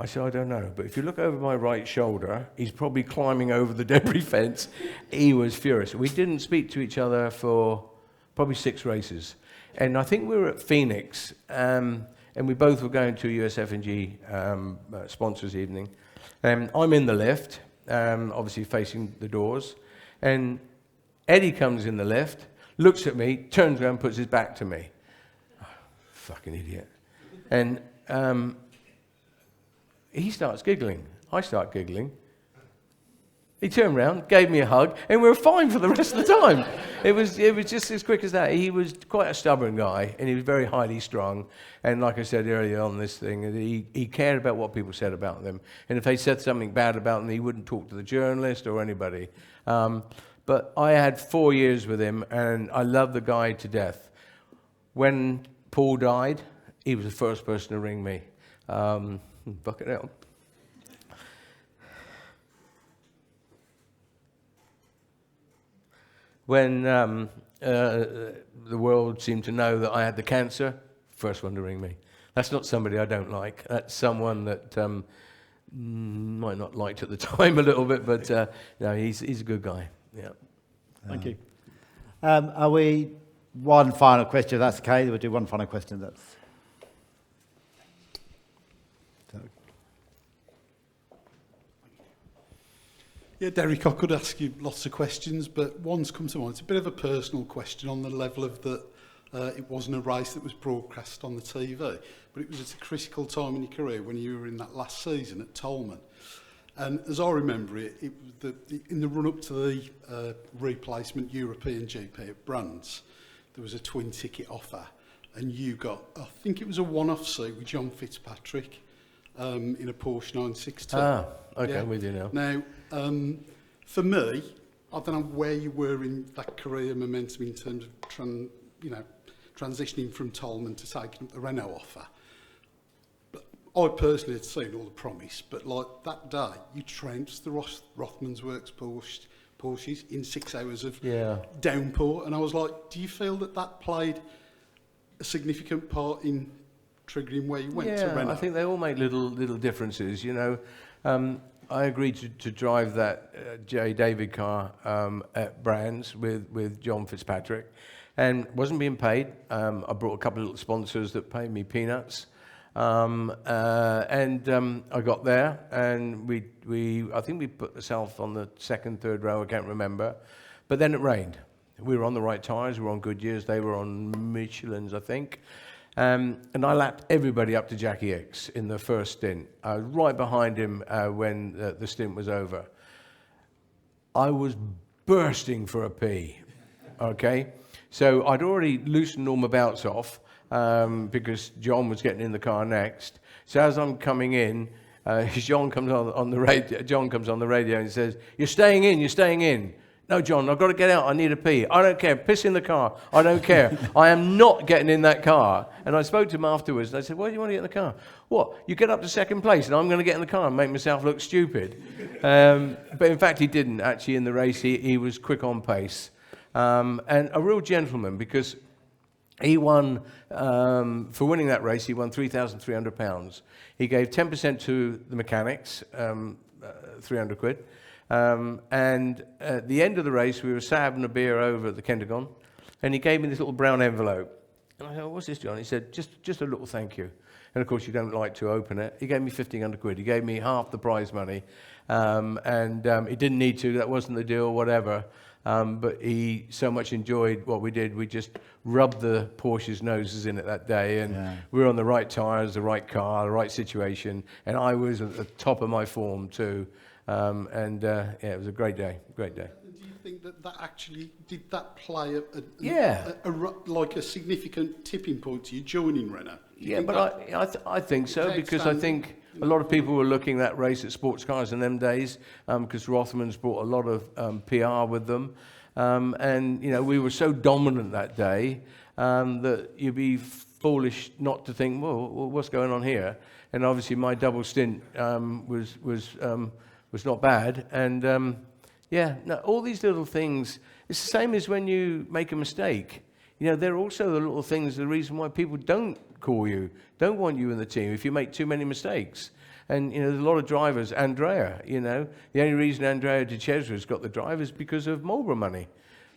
I said, "I don't know, but if you look over my right shoulder, he's probably climbing over the debris fence." He was furious. We didn't speak to each other for probably 6 races. And I think we were at Phoenix, and we both were going to USF&G sponsors evening. I'm in the lift, obviously facing the doors, and Eddie comes in the lift, looks at me, turns around, puts his back to me. Oh, fucking idiot. And he starts giggling. I start giggling. He turned around, gave me a hug, and we were fine for the rest of the time. It was just as quick as that. He was quite a stubborn guy, and he was very highly strung. And like I said earlier on this thing, he cared about what people said about them. And if they said something bad about them, he wouldn't talk to the journalist or anybody. But I had 4 years with him, and I loved the guy to death. When Paul died, he was the first person to ring me. Fucking hell. When the world seemed to know that I had the cancer, first one to ring me. That's not somebody I don't like. That's someone that might not liked at the time a little bit, but no, he's a good guy. Yeah. Thank you. Are we one final question? If that's okay. We'll do one final question. Yeah, Derek, I could ask you lots of questions, but one's come to mind. It's a bit of a personal question on the level of that it wasn't a race that was broadcast on the TV, but it was at a critical time in your career when you were in that last season at Tolman. And as I remember it, in the run-up to the replacement European GP at Brands, there was a twin ticket offer, and you got, I think it was a one-off seat with John Fitzpatrick in a Porsche 962. Ah, okay, Yeah. I'm with you now. Now, for me, I don't know where you were in that career momentum in terms of transitioning from Tolman to taking up the Renault offer. But I personally had seen all the promise, but like that day, you trounced the Rothmans Works Porsches in 6 hours of downpour, and I was like, do you feel that played a significant part in triggering where you went to Renault? I think they all make little differences, you know. I agreed to drive that J. David car at Brands with John Fitzpatrick, and wasn't being paid. I brought a couple of little sponsors that paid me peanuts, and I got there, and I think we put ourselves on the second, third row. I can't remember, but then it rained. We were on the right tyres. We were on Goodyears. They were on Michelins, I think. And I lapped everybody up to Jackie X in the first stint. I was right behind him when the stint was over. I was bursting for a pee, okay? So I'd already loosened all my belts off because John was getting in the car next. So as I'm coming in, John comes on the radio and says, "You're staying in, you're staying in." "No, John, I've got to get out. I need a pee." "I don't care. Piss in the car. I don't care. I am not getting in that car." And I spoke to him afterwards, and I said, "Why do you want to get in the car?" "What? You get up to second place, and I'm going to get in the car and make myself look stupid." But in fact, he didn't. Actually, in the race, he was quick on pace. And a real gentleman, because he won, for winning that race, he won £3,300. He gave 10% to the mechanics, 300 quid. And at the end of the race, we were sat having a beer over at the Kentagon, and he gave me this little brown envelope. And I said, "What's this, John?" He said, just a little thank you. And of course, you don't like to open it. He gave me 1,500 quid. He gave me half the prize money. He didn't need to. That wasn't the deal, whatever. But he so much enjoyed what we did. We just rubbed the Porsche's noses in it that day, and we were on the right tyres, the right car, the right situation. And I was at the top of my form too. It was a great day, great day. Do you think that actually did that play like a significant tipping point to you joining Renault? Yeah, but I think so, because I think a lot of people were looking at that race at sports cars in them days, because Rothmans brought a lot of PR with them, and you know, we were so dominant that day that you'd be foolish not to think, well, what's going on here? And obviously, my double stint was not bad, and all these little things. It's the same as when you make a mistake. You know, they're also the little things, the reason why people don't call you, don't want you in the team if you make too many mistakes. And, you know, there's a lot of drivers. Andrea, you know, the only reason Andrea de Cesare's got the drive is because of Marlboro money.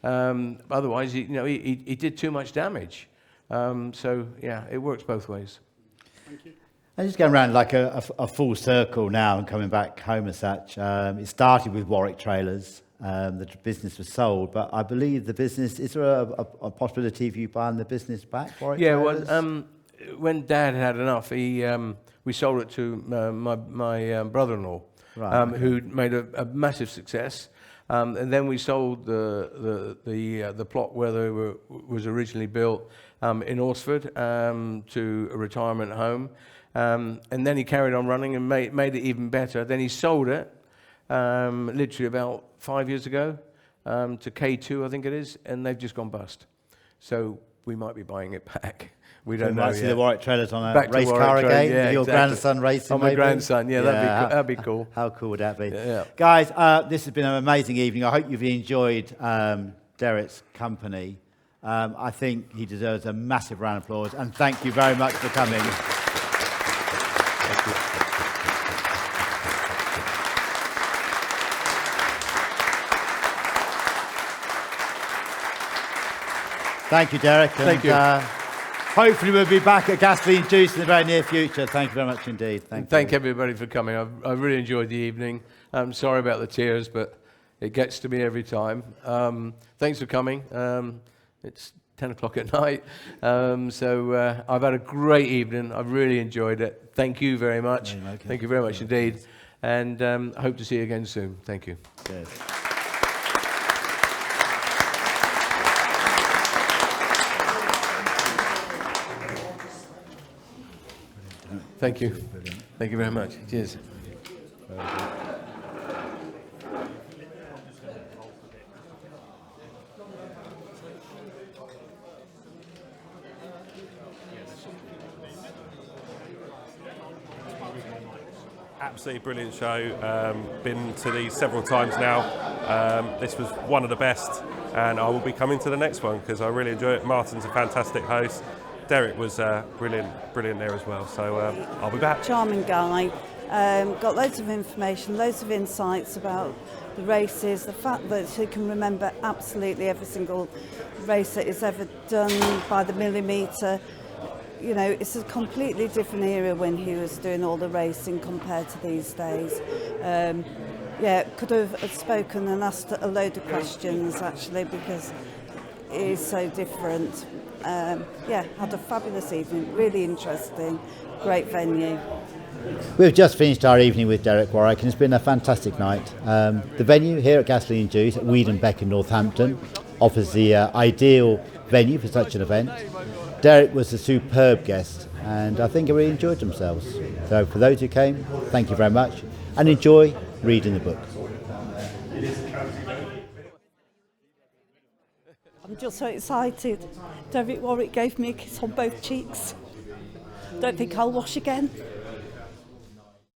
Otherwise, he did too much damage. It works both ways. Thank you. And just going around like a full circle now and coming back home as such. It started with Warwick Trailers. The business was sold, but I believe the business, is there a possibility of you buying the business back, Warwick Trailers? Well, when Dad had enough, we sold it to my brother-in-law, who made a massive success. And then we sold the plot where they was originally built in Orsford to a retirement home. And then he carried on running and made it even better. Then he sold it literally about 5 years ago to K2, I think it is, and they've just gone bust. So we might be buying it back. We don't know might see the Warwick Trailers on a Back to race Warwick car Trailers, again, yeah, with your exactly. grandson racing. Oh, my maybe? grandson, that'd be cool. How cool would that be? Yeah. Guys, this has been an amazing evening. I hope you've enjoyed Derek's company. I think he deserves a massive round of applause, and thank you very much for coming. Thank you. Thank you, Derek. Thank you. Hopefully we'll be back at Gasoline Juice in the very near future. Thank you very much indeed. Thank everybody for coming. I really enjoyed the evening. I'm sorry about the tears, but it gets to me every time. Thanks for coming. It's 10 o'clock at night. So I've had a great evening. I've really enjoyed it. Thank you very much. Thank you very much indeed. And I hope to see you again soon. Thank you. Cheers. Thank you. Thank you very much. Cheers. Absolutely brilliant show. Been to these several times now. This was one of the best, and I will be coming to the next one because I really enjoy it. Martin's a fantastic host. Derek was brilliant there as well. So I'll be back. Charming guy. Got loads of information, loads of insights about the races, the fact that he can remember absolutely every single race that he's ever done by the millimetre. You know, it's a completely different era when he was doing all the racing compared to these days. Could have spoken and asked a load of questions actually because it is so different. Had a fabulous evening, really interesting, great venue. We've just finished our evening with Derek Warwick and it's been a fantastic night. The venue here at Gasoline Juice at Weedon Beck in Northampton offers the ideal venue for such an event. Derek was a superb guest and I think they really enjoyed themselves. So for those who came, thank you very much and enjoy reading the book. I'm just so excited. Derek Warwick gave me a kiss on both cheeks. Don't think I'll wash again.